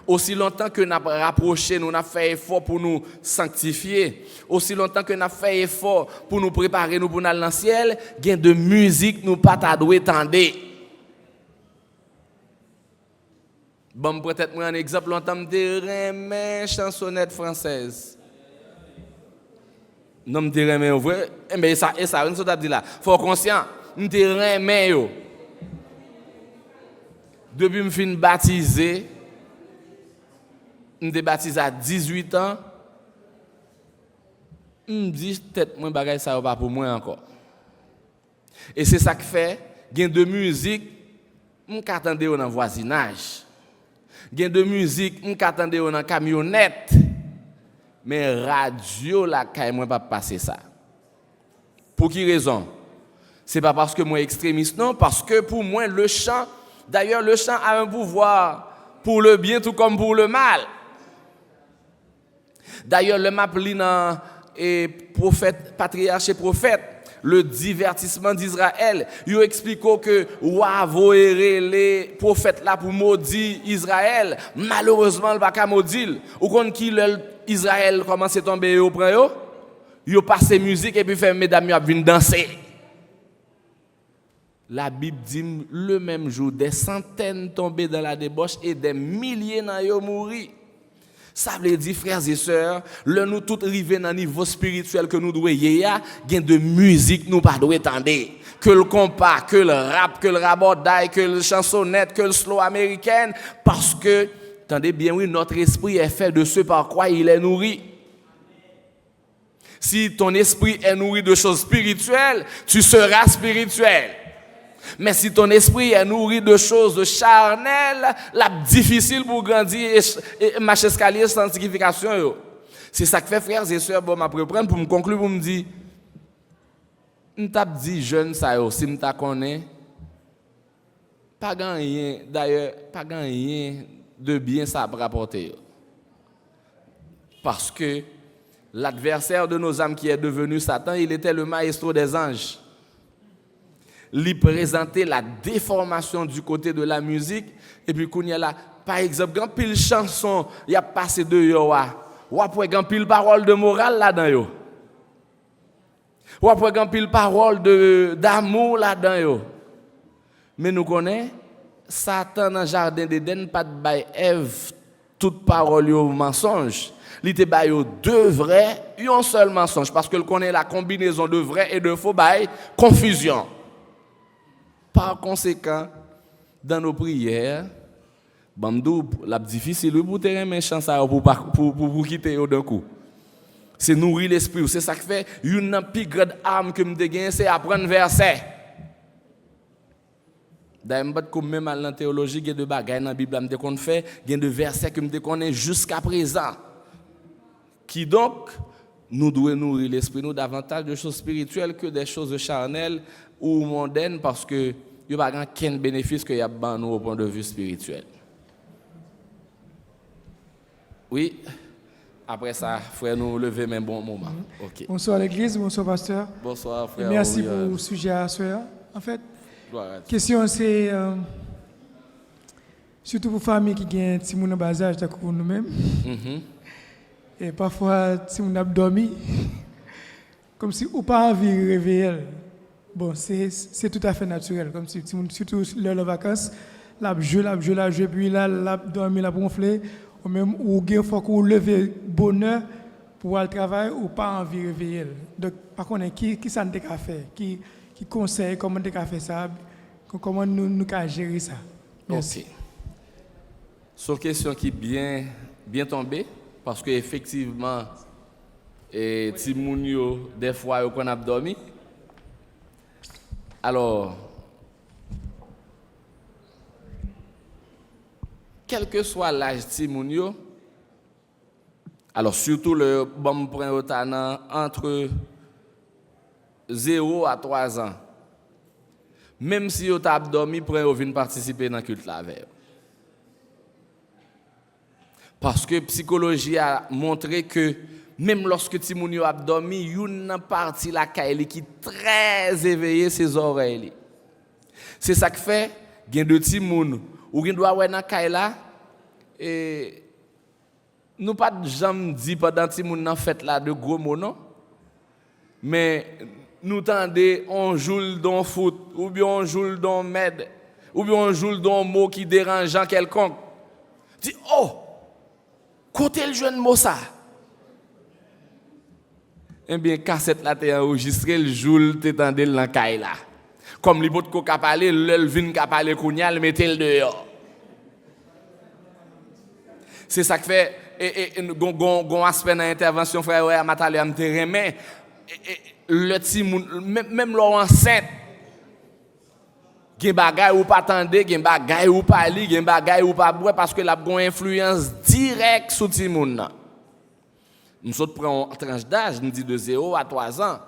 Aussi longtemps que nous avons rapproché, nous avons fait effort pour nous sanctifier, aussi longtemps que nous avons fait effort pour nous préparer nous pour aller dans le ciel, il y a de musique nous pas t'adouer tendez. Bon, peut-être moi un exemple, longtemps de remè chansonnette française. Non me remè vrai, mais ça on t'a dit là, faut conscient, me remè yo. Depuis me fin baptisé, me baptisé à 18 ans, me dit peut-être moi bagay ça pas pour moi encore. Et c'est ça qui fait gain de musique, me qu'attendé dans voisinage. Gain de musique, on qu'attendait dans camionnette. Mais radio la kay moi pas passer ça. Pour qui raison? C'est pas parce que moi extrémiste non, parce que pour moi le chant, d'ailleurs le chant a un pouvoir pour le bien tout comme pour le mal. D'ailleurs le map li dans prophète patriarche et prophète le divertissement d'Israël, il explique que Wavo les prophètes là pour maudire Israël, malheureusement il va pas maudire. Ou quand qui Israël commence à tomber au prend yo passe musique et puis fait mesdames yo viennent danser. La Bible dit le même jour des centaines tombés dans la débauche et des milliers nan yo mouri. Ça veut dire, frères et sœurs, le nous tous arrivés dans le niveau spirituel que nous devons y gain de musique nous pas doit tendre. Que le compas, que le rap, que le rabodaille, que le chansonnette, que le slow américain, parce que, attendez bien, oui, notre esprit est fait de ce par quoi il est nourri. Si ton esprit est nourri de choses spirituelles, tu seras spirituel. Mais si ton esprit est nourri de choses charnelles, la difficile pour grandir et marcher escalier sans sanctification. C'est ça que fait frères et sœurs, bon, pour me conclure, pour me dire, on t'a dit jeune ça yo, si m'ta connaît, pas rien, d'ailleurs, pas rien de bien ça à rapporter. Parce que l'adversaire de nos âmes qui est devenu Satan, il était le maestro des anges. Lui présenter la déformation du côté de la musique et puis qu'on y a là par exemple quand pile chanson y a passé de yo ou après quand pile parole de morale là-dedans yo ou après quand pile parole de d'amour là-dedans yo mais nous connaît Satan dans jardin d'Éden pas de bail Ève toute parole yo mensonge il te bail yo deux vrais et un seul mensonge parce que le connaît la combinaison de vrai et de faux bail confusion. Par conséquent, dans nos prières, la difficile pour te remettre chance pour quitter d'un coup. C'est nourrir l'esprit. C'est ça qui fait une plus grande arme que me gagne, c'est apprendre verset. D'ailleurs, comme même dans la théologie, il y a de bagages dans la Bible qu'on fait, il y a de versets que me connais jusqu'à présent. Qui donc nous devons nourrir l'esprit nous davantage de choses spirituelles que des choses charnelles ou mondaines parce que il n'y a pas aucun bénéfice que y a ban nous au point de vue spirituel. Oui, après ça, frère, nous lever même bon moment. Okay. Bonsoir l'église, bonsoir pasteur. Bonsoir frère. Merci pour le sujet à soir. En fait, la question c'est surtout pour les familles qui ont un petit peu de bas âge pour nous-mêmes. Et parfois, si on a dormi, comme si on n'a pas envie de réveiller. Bon, c'est tout à fait naturel. Comme si, surtout l'heure de vacances, la jeu, puis là, la dormi, la gonfler, ou même, ou il faut qu'on leve bonheur pour aller travailler ou pas envie de réveiller. Donc, par contre, qui ça ne peut faire? Qui conseille comment on peut faire ça? Comment nous pouvons gérer ça? Merci. Okay. Sur question qui est bien tombée, parce qu'effectivement, Timounio, des fois, on a dormi. Alors, quel que soit l'âge Timounio, alors surtout le bon point entre 0 à 3 ans, même si vous avez dormi, vous venez participer dans le culte la veille. Parce que la psychologie a montré que même lorsque Timounio a dormi, il y a une partie la caille qui est très éveillée ses oreilles. C'est ça qui fait, il y a de Timoun ou il doit avoir dans caille là Et nous pas jamais dit pendant que nous avons fait là de gros mots, non? Mais nous tendez, on joue dans le foot, ou bien on joue dans le med, ou bien on joue dans un mot qui dérange quelconque. Dis, oh, côté le jeune mot ça. Eh bien, cassette là, t'es enregistré, le jour, t'es tendé dans caille là. Comme les bottes qu'on a parlé, le vin qui a parlé, qu'on y a, le mettez le dehors. C'est ça qui fait, gon aspect dans l'intervention, frère, ouais, à Matale, à me mais le petit même leur enceinte, gen bagay ou pas tande, gen bagay ou pas li, gen bagay ou pas boire parce que la gon influence directe sur ti moun nan. Nous autres prenons une tranche d'âge, nous dit de 0 à 3 ans.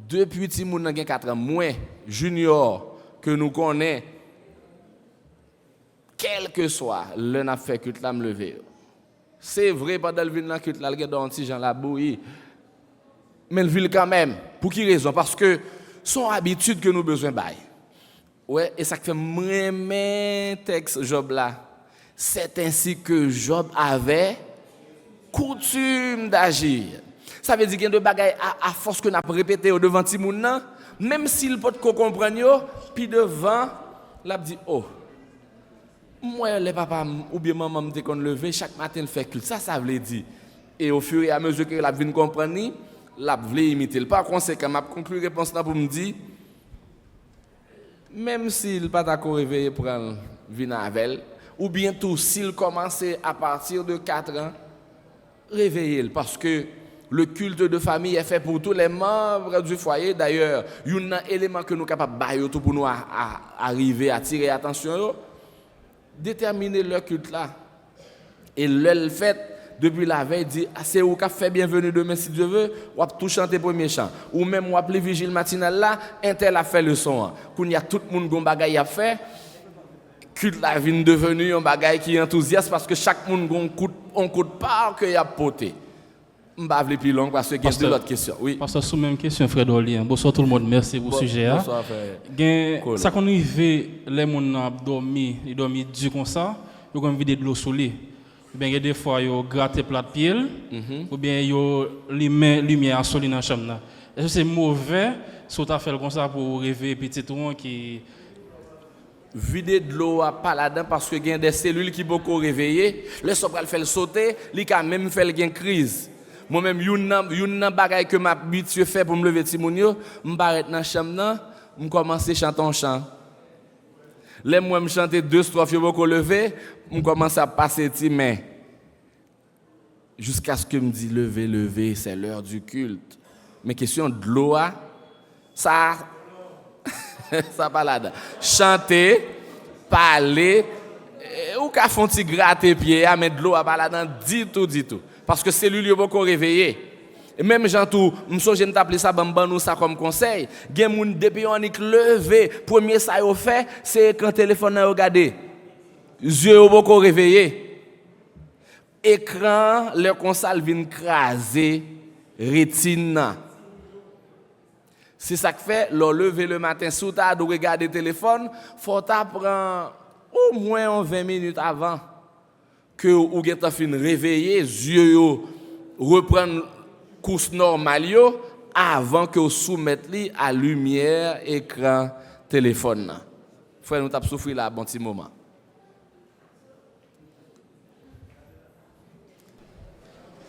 Depuis ti moun nan gen 4 ans moins junior que nous connaît, quel que soit, le n'a fait culte là me lever. C'est vrai pendant le vin nan culte là, le gen don ti Jean la bouillie. Mais le ville quand même. Pour qui raison? Parce que son habitude que nous besoin bail. Ouais, et ça fait vraiment texte Job là. C'est ainsi que Job avait coutume d'agir. Ça veut dire qu'il y a des bagailles à force que n'a répété au devant ti moun nan, même s'il peut comprendre yo, puis devant l'a dit oh. Moi les papa ou bien maman me qu'on lever chaque matin le fait culte. Ça veut dire et au fur et à mesure que la vinn comprendre la vle imiter. Par conséquent, m'a conclu réponse là pour me dire même s'il pas d'accord réveiller pour venir avec ou bien tout s'il commence à partir de 4 ans réveiller parce que le culte de famille est fait pour tous les membres du foyer. D'ailleurs, il y a un élément que nous sommes capables de bailler pour nous arriver à attirer attention, déterminer leur culte là. Et le fait depuis la veille dit c'est où qu'a fait bienvenue demain si Dieu veut, ou tout chanter premier chant ou même ou appeler vigile matinal là, un tel a fait le son. Qu'on y a tout le monde gon bagaille a fait. Culte la vie devenu un bagaille qui enthousiaste parce que chaque monde on coup de part que y a poté. M'pa vle plus long parce que il y a d'autres questions. Oui. Parce que sous même question frère Dolien. Bonsoir tout le monde, merci pour le sujet. Bonsoir frère. Cool. Ça qu'on arrive les moun a dormi, ils dormi du comme ça, ils ont vidé de l'eau sous lui. Ben des fois yo gratter plat pied ou bien yo lumière soli dans chambre là. Est-ce que c'est mauvais si tu as fait comme ça pour réveiller petit tout qui vider de l'eau à pas là-dedans parce que il y a des cellules qui beaucoup réveillées, le sopral fait le sauter, li ka même fait une crise. Moi même yon bagay que m'habitue fait pour me lever ti moun yo, m'paret dans chambre là, m'commencer chanter un chant. Les moi me chanter 2 strophes yo beaucoup lever, m'commence à passer ti main. Jusqu'à ce que me dit lever, c'est l'heure du culte. Mais question de l'eau ça ça pas là-dedans. Chanter, parler ou ka font ti gratter pied à mettre de l'eau pas là-dedans dit tout. Parce que cellules yo beaucoup réveillé. Et même gens tout, m'songe m'appeler ça nous ça comme conseil. Gen moun depuis on est levé, premier ça yo fait, c'est quand téléphone a regardé. Yeux yo beaucoup réveillé. Écran, le console vient craser rétine. C'est ça que fait, le lever le matin, si tu as regarder le téléphone, il faut prendre au moins 20 minutes avant que vous avez fini réveiller, les yeux reprennent course normale avant que vous soumettez à la lumière, écran, téléphone. Frère, nous avons souffert là un bon petit moment.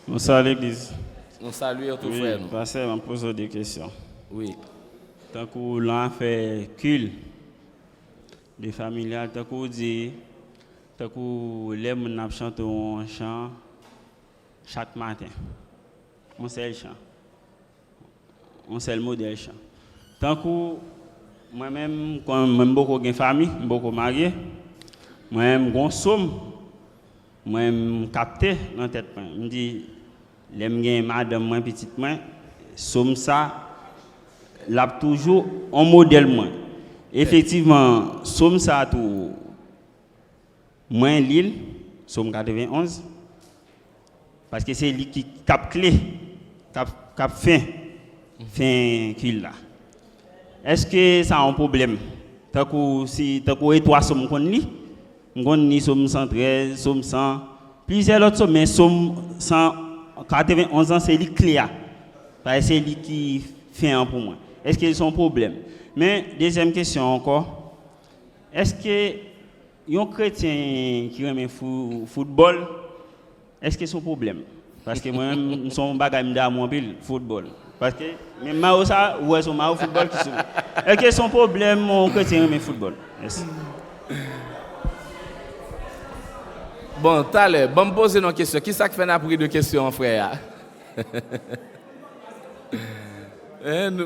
Bonsoir l'église. Nous saluons tous oui, frères. Pasteur m'a posé des questions. Oui. Tant que l'on fait culte de familial, tant que dit, tant que les gens chantent un chant chaque matin. On sait le chant. On sait le modèle chant. Tant que moi-même, quand même beaucoup de famille, beaucoup marié, moi-même gon somme, moi-même capté dans tête. Me dit les madame moi petite moi somme ça l'a toujours un modèle moi. Effectivement, somme ça tout moins Lille, somme 91 parce que c'est lui qui cap clé, cap fin qu'il là. Est-ce que ça a un problème? Tant que si tant que toi somme qu'on lit On ni somme 113, somme 100, plusieurs autres sommes, mais somme 191 ans, c'est lui clé. Parce que c'est lui qui fait un pour moi. Est-ce qu'il y a son problème? Mais deuxième question encore, est-ce que un chrétien qui aime football, est-ce que c'est son problème? Parce que moi-même, je suis un bagage d'amour football. Parce que même moi, ça, ouais, c'est un football qui se. Est-ce que c'est son problème, mon chrétien aime football? Merci. Bon, Thaler, bon me poser une question. Qui ça qui fait la prise de questions, frère?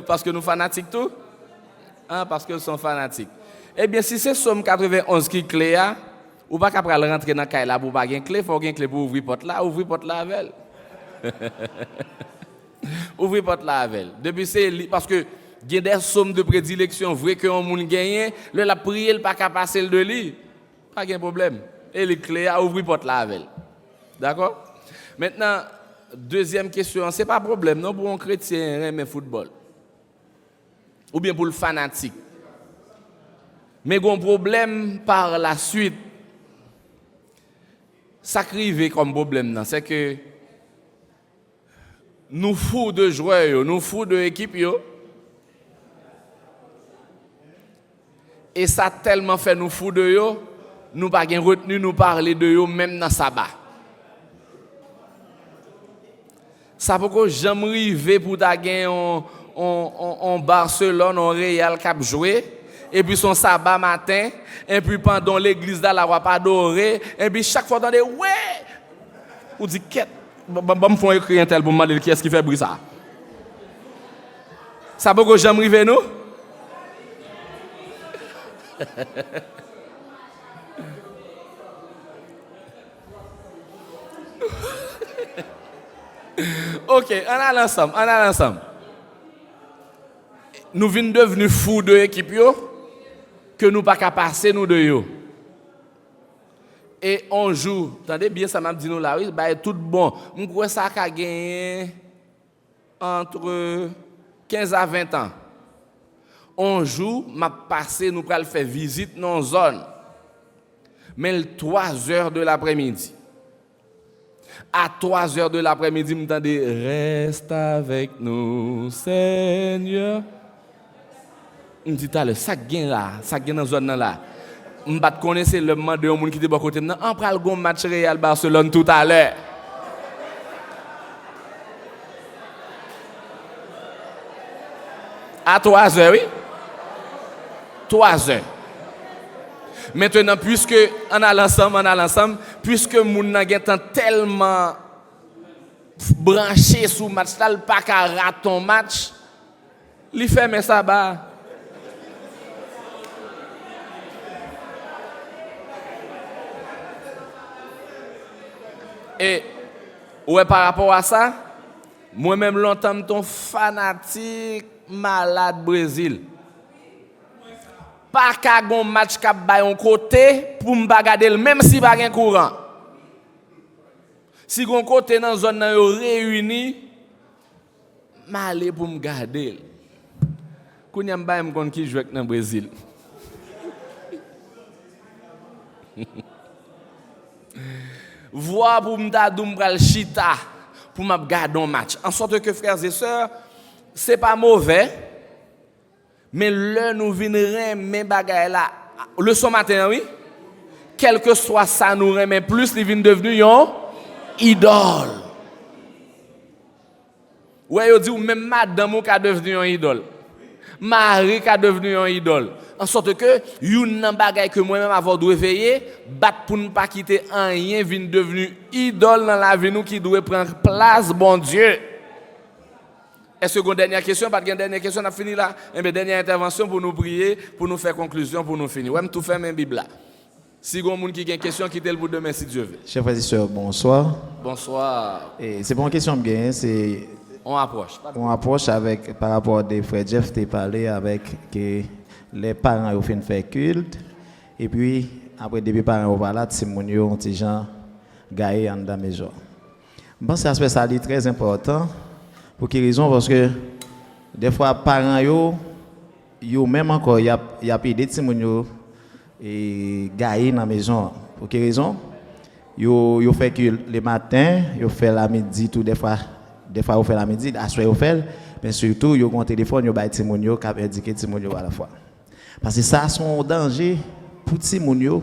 Parce que nous fanatiques tout? Hein, parce que nous sommes fanatiques. Eh bien, si c'est Somme 91 qui est clé, ou pas qu'après rentrer dans la caille là pour pas gagner clé, il faut gagner clé pour ouvrir porte là, avec. Ouvrir porte là avec. Depuis c'est parce que il y a des sommes de prédilection vrai que on moun gagner, la prière pas qu'à passer le de lui. Pas de problème. Et les clés à ouvrir porte là avec. D'accord? Maintenant, deuxième question, c'est pas problème non pour un chrétien aimer football. Ou bien pour le fanatique. Mais un problème par la suite, ça crive comme problème, c'est que nous fous de joueurs, nous fous de équipe, et ça tellement fait nous fous de eux, nous pas retenu nous parler de eux même dans sabbat. Ça pourquoi jamais arrivé pour ta gagner en Barcelone, en Real cap jouer. Et puis son sabbat matin, et puis pendant l'église là, la va pas adorer, et puis chaque fois on dit ouais, ou dit qu'est, me font écrire un tel pour me demander qui est-ce qui fait bruit ça. Ça peut que jamais arriver nous? Ok, on a l'ensemble. Nous venons devenir fous de l'équipe que nous pas qu'à passer nous de yo. Et on joue, attendez bien ça m'a dit nous là, oui, bah tout bon. On croit ça qu'a gagné entre 15 à 20 ans. On joue, m'a passé nous pral faire visite dans zone. Mais 3 heures de l'après-midi. À 3 heures de l'après-midi, m'entendez reste avec nous, Seigneur. On dit ça gagne dans la zone là. On va connaître le monde de monde qui était bon côté maintenant. On prend le match Real Barcelone tout à l'heure. À 3 heures, oui. 3 heures. Maintenant, puisque on a l'ensemble, puisque moun nan gen tan tellement branché sous match là, pas qu'à rater ton match, li fait mais ça ba. Et ouais, par rapport à ça, moi-même longtemps ton fanatique malade Brésil. Pas qu'à gon match k'ap bay on côté pour me regarder même si pas gen courant. Si gon côté dans zone nan yo réuni, m'aller pour me garder. Kounya m'bay m'gon ki joue dans Brésil. Voir pour m'dadou m'pral chita pour m'a garder un match. En sorte que frères et sœurs, c'est pas mauvais. Mais là nous venons mais bagay là le son matin oui. Quel que soit ça nous remet plus, il vient devenu une idole. Ouais, yo dit ou même madame qui a devenu une idole. Marie qui a devenu une idole. En sorte que une nan bagay que moi-même avant de réveiller, bat pour ne pas quitter rien vient devenu idole dans la vie nous qui doit prendre place bon Dieu. Est-ce que vous avez une dernière question? Pas de dernière question, on a fini là. Et bien, dernière intervention pour nous prier, pour nous faire conclusion, pour nous finir. Ouais, tout fait même Bible là. Si vous avez une qui a une question, quittez-le pour demain si Dieu veut. Chers frères et sœurs, bonsoir. Bonsoir. Et c'est pour une question que c'est. On approche. On approche avec par rapport des frères Jeff t'ai parlé avec que les parents ont fait faire culte et puis après depuis parents ont parlé c'est mon yo un petit gens gaé en dans maison. Je pense que l'aspect ça est très important. Pour quelle raison? Parce que des fois, parents, yo même encore, y a des petits et gaé dans la maison. Pour quelle raison? Yo fait que le matin, yo fait la midi tout des fois yo fait la midi, à soir yo fait, mais surtout yo un téléphone yo bay ti moun yo cap indiquer ti moun yo à la fois. Parce que ça son danger pour ti moun yo.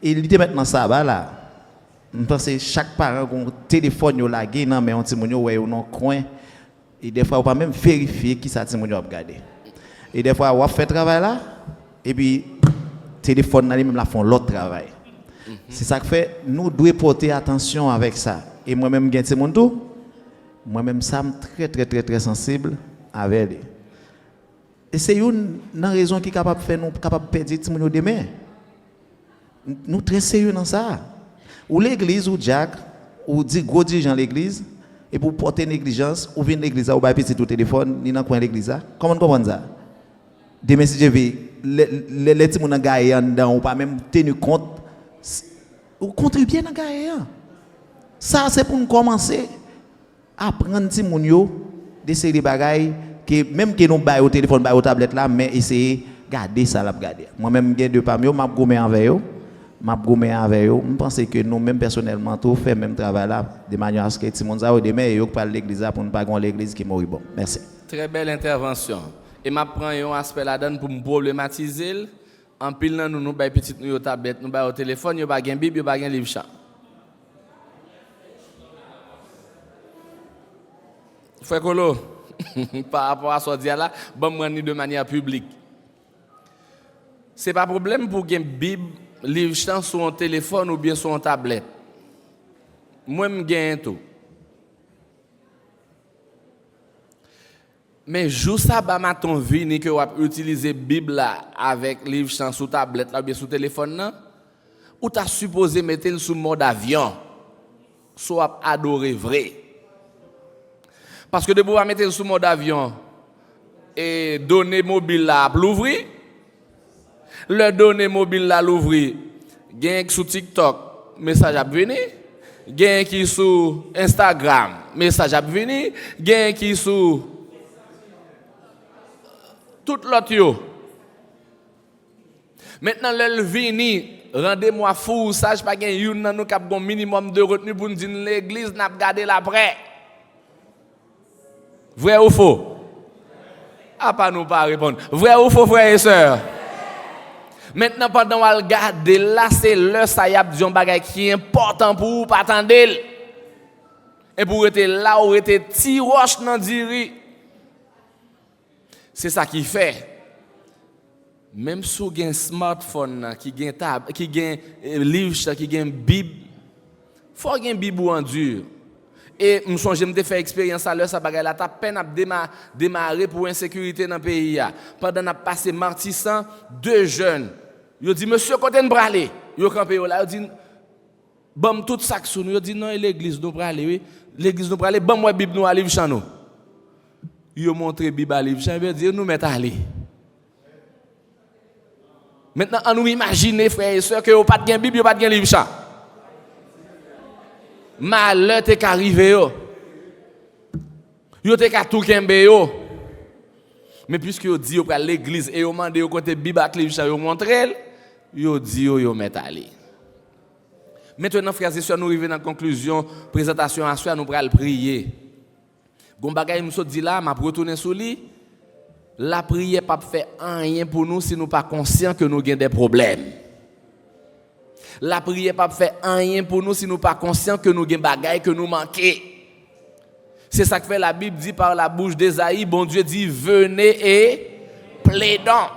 Et il était maintenant ça va là. Je pense que chaque parent a un téléphone yo lagué nan mais on ti moun yo ouais dans coin et des fois on pas même vérifier qui ça ti moun yo a regarder. Et des fois on fait travail là et puis téléphone là même la font l'autre travail. C'est ça que fait nous devons porter attention avec ça. Et moi-même gen ti moun tout, moi-même ça me très sensible avec lui. Et c'est une raison qui est capable de faire nous capable de perdre ti moun yo demain. Nous très sérieux dans ça. Ou l'église ou Jack ou dit gros dirigeant l'église et pour porter négligence ou venir l'église ou ba petit au téléphone ni dans coin l'église. Comment comprendre ça? Demain si je vais les ti moun gaé en dedans ou pas même tenu compte ou contribuer dans gaé. Ça c'est pour nous commencer à prendre ti moun yo des séries bagailles que même que nous bail au téléphone bail au tablette là mais essayer garder ça là garder. Moi-même j'ai deux parmi eux m'a gommé avec eux. Je pense que nous, même personnellement, tout fait même travail là, de manière à ce que tout le monde a demain et pas l'église pour ne pas avoir l'église qui mourit bon. Merci. Très belle intervention. Et je prends un aspect là-dedans pour me problématiser. En pile, nous avons petite nous tablette, nous avons au téléphone, nous avons une Bible, nous avons un livre chant. Frère Kolo, par rapport à ce dia là, bon moi de manière publique. C'est pas problème pour une Bible livre chant sur un téléphone ou bien sur un tablette. Moi, je gagne tout. Mais juste ça, ma ton vini que vous utilisez Bible là avec livre chant sur tablette là ou bien sur téléphone là, ou t'as supposé mettre le sous mode avion, soit adorer vrai. Parce que de pouvoir mettre le sous mode avion et donner mobile là pour l'ouvrir. Le donner mobile là l'ouvrir, gain sur TikTok, message à venir, gain qui sur Instagram, message à venir, gain qui sur tout l'autre yo. Maintenant le vini, rendez-moi fou, sage pas gain une nan nous cap gon minimum de retenue pour nous dire l'église n'a gardé l'après. Vrai ou faux? Ah pas nous pas répondre. Vrai ou faux frères et sœurs? Maintenant, pendant qu'on regarde, là, c'est le sayap d'un bagage qui est important pour vous, pas attendre. Et pour être là, où était petit roche dans diri. C'est ça qui fait. Même si vous avez un smartphone, qui a un table, qui a un livre, qui a une Bible, il faut qu'il y ait une Bible en dur. Et je me suis fait expérience à l'heure, ça bagay là, t'as peine à démarrer pour l'insécurité dans le pays. Pendant qu'on a passé martissant, deux jeunes, ils ont dit, monsieur, côté de bralé, ils ont campé là, ils ont dit, bon, tout ça sur nous, ils ont dit, non, l'église nous bralé, oui, l'église nous bralé, bon, moi, Bible nous à livre chan nous. Ils ont montré Bible à livre chan, ils ont dit, nous mettons à aller. Maintenant, on nous imagine, frères et sœurs, que vous n'avez pas de Bible, vous n'avez pas de livre chan. Malheur t'est arrivé yo. Yo t'est ka tout kembe yo. Mais puisque yo dit yo pral l'église et yo mande yo côté Bible ak livre yo montrel, yo dit yo met aller. Maintenant frères et sœurs, nous arrivons dans la conclusion présentation à soir nous pral prier. Gon bagay m'so dit là, m'a retourner sur lui. La prière pas fait rien pour nous si nous pas conscients que nous avons des problèmes. La prière pas fait rien pour nous si nous pas conscients que nous avons des bagailles que nous manquons. C'est ça que fait la Bible dit par la bouche d'Ésaïe, bon Dieu dit venez et plaidons.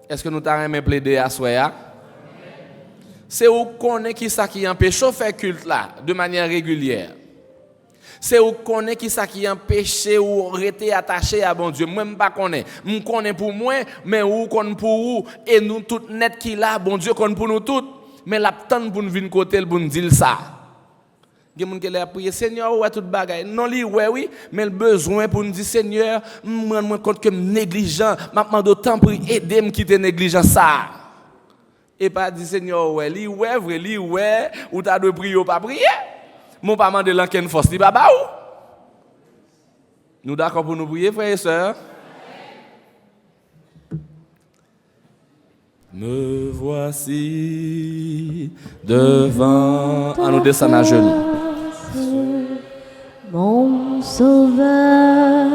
Est-ce que nous t'avons plaidé à soi? C'est où connaît qui ça qui empêche de faire culte là de manière régulière. C'est où connaît qui ça qui empêche ou rester attaché à bon Dieu. Moi même pas connais. Moi connais pour moi, mais ou connais pour vous et nous tout net qui là, bon Dieu connaît pour nous tous, mais la tante pour nous venir côté pour nous dire ça. Il y a des gens qui ont prié Seigneur ouais tout bagaille. Non li ouais oui, mais le besoin pour nous dire Seigneur, moi me compte que négligent, m'a demandé autant pour aider me quitter négligent ça. Et pas dire Seigneur ouais, li ouais vrai li ouais ou t'as de prier ou pas prier. Mon pas demandé l'enquête force li baba ou. Nous d'accord pour nous prier frères et sœurs. Me voici devant. À nous descendre à genoux. Mon sauveur,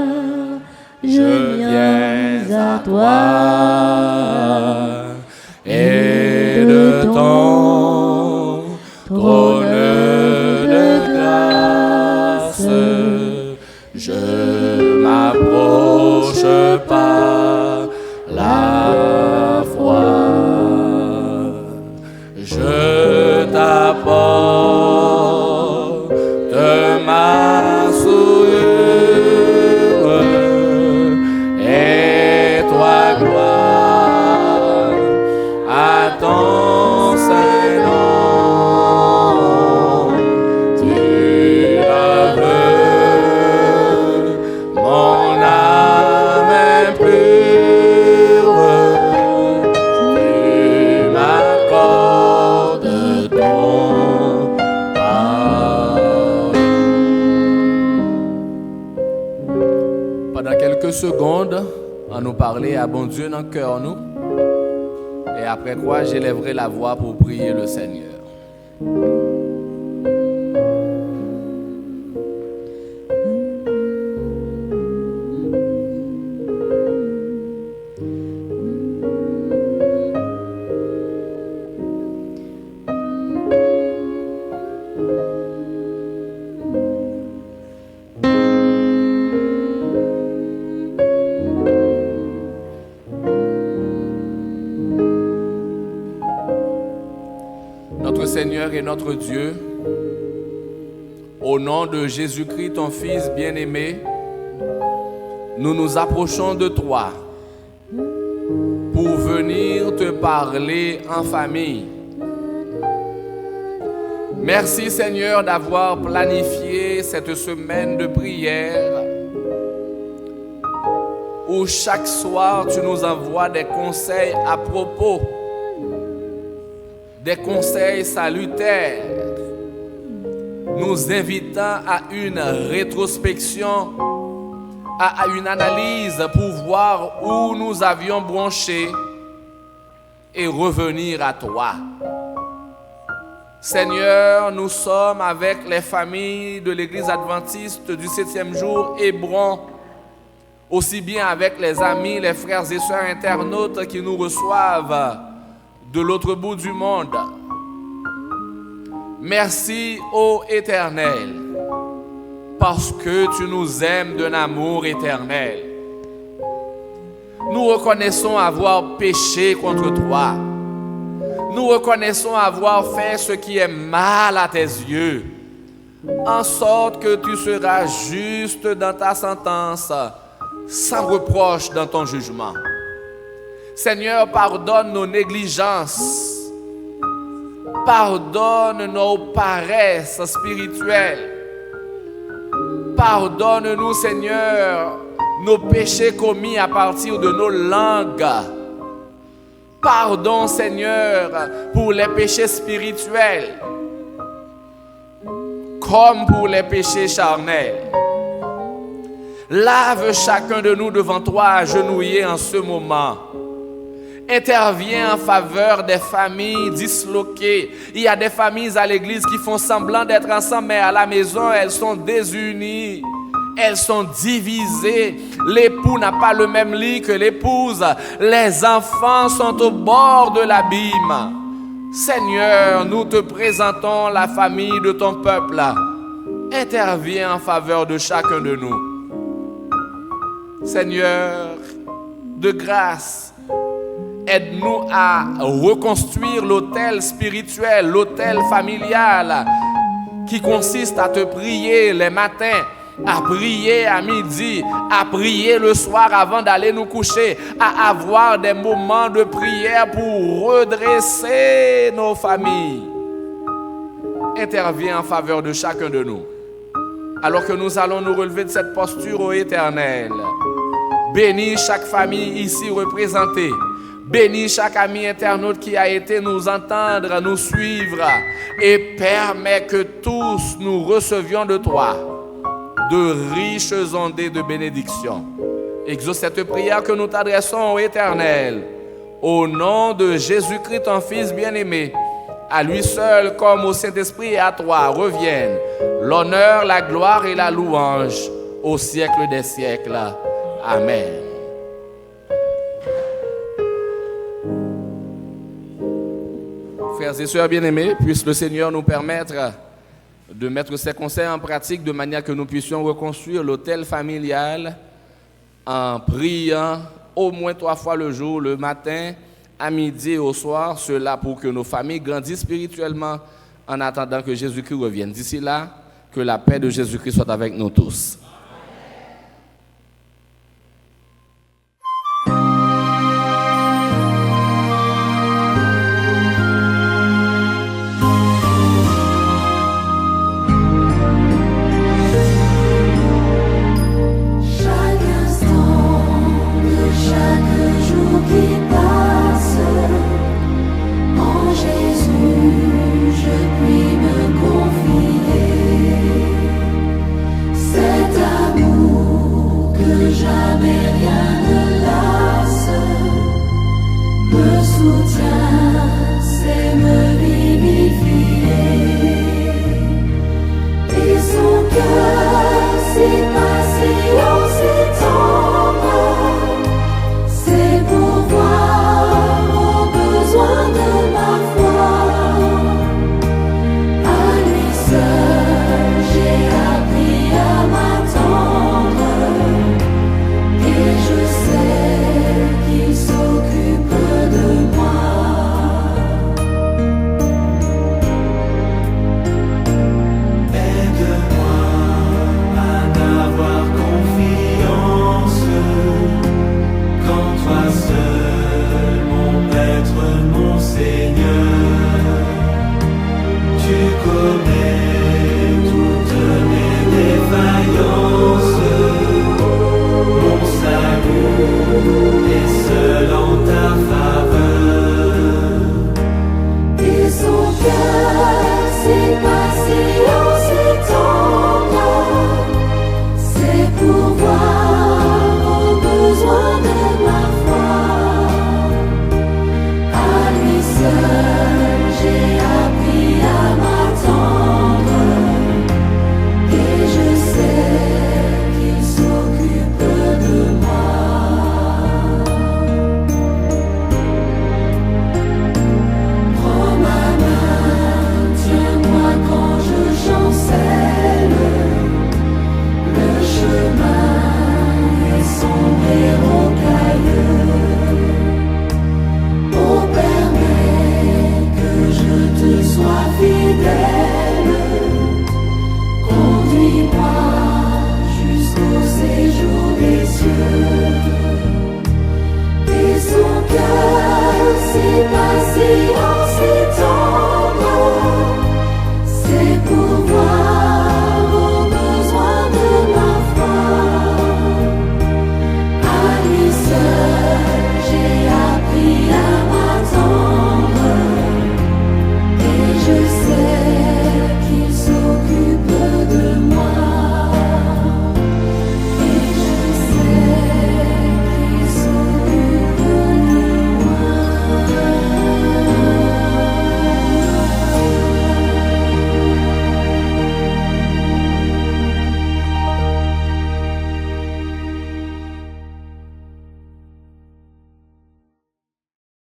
je viens à toi. Et de ton trône de grâce, je m'approche par la foi. Je t'apporte ma souillure et toi gloire à ton Saint-Nom. Tu laves mon âme impure, tu m'accordes ton pardon. Pendant quelques secondes, on nous parlait à bon Dieu dans le cœur, nous. Et après quoi, j'élèverai la voix pour prier le Seigneur. Notre Seigneur et notre Dieu, au nom de Jésus-Christ, ton Fils bien-aimé, nous nous approchons de toi pour venir te parler en famille. Merci Seigneur d'avoir planifié cette semaine de prière où chaque soir tu nous envoies des conseils à propos, des conseils salutaires, nous invitant à une rétrospection, à une analyse pour voir où nous avions bronché et revenir à toi. Seigneur, nous sommes avec les familles de l'Église adventiste du 7e jour Hébron, aussi bien avec les amis, les frères et sœurs internautes qui nous reçoivent de l'autre bout du monde. Merci, ô Éternel, parce que tu nous aimes d'un amour éternel. Nous reconnaissons avoir péché contre toi. Nous reconnaissons avoir fait ce qui est mal à tes yeux, en sorte que tu seras juste dans ta sentence, sans reproche dans ton jugement. Seigneur, pardonne nos négligences, pardonne nos paresses spirituelles, pardonne-nous, Seigneur, nos péchés commis à partir de nos langues. Pardon, Seigneur, pour les péchés spirituels, comme pour les péchés charnels. Lave chacun de nous devant toi, agenouillés en ce moment. Interviens en faveur des familles disloquées. Il y a des familles à l'église qui font semblant d'être ensemble, mais à la maison, elles sont désunies. Elles sont divisées. L'époux n'a pas le même lit que l'épouse. Les enfants sont au bord de l'abîme. Seigneur, nous te présentons la famille de ton peuple. Interviens en faveur de chacun de nous. Seigneur, de grâce, aide-nous à reconstruire l'autel spirituel, l'autel familial, qui consiste à te prier les matins, à prier à midi, à prier le soir avant d'aller nous coucher, à avoir des moments de prière pour redresser nos familles. Interviens en faveur de chacun de nous. Alors que nous allons nous relever de cette posture, ô Éternel, bénis chaque famille ici représentée. Bénis chaque ami internaute qui a été nous entendre, nous suivre, et permets que tous nous recevions de toi de riches ondées de bénédiction. Exauce cette prière que nous t'adressons, ô Éternel, au nom de Jésus-Christ, ton Fils bien-aimé, à lui seul, comme au Saint-Esprit et à toi, reviennent l'honneur, la gloire et la louange au siècle des siècles. Amen. Frères et sœurs bien-aimés, puisse le Seigneur nous permettre de mettre ces conseils en pratique de manière que nous puissions reconstruire l'autel familial en priant au moins 3 fois le jour, le matin, à midi et au soir, cela pour que nos familles grandissent spirituellement en attendant que Jésus-Christ revienne. D'ici là, que la paix de Jésus-Christ soit avec nous tous.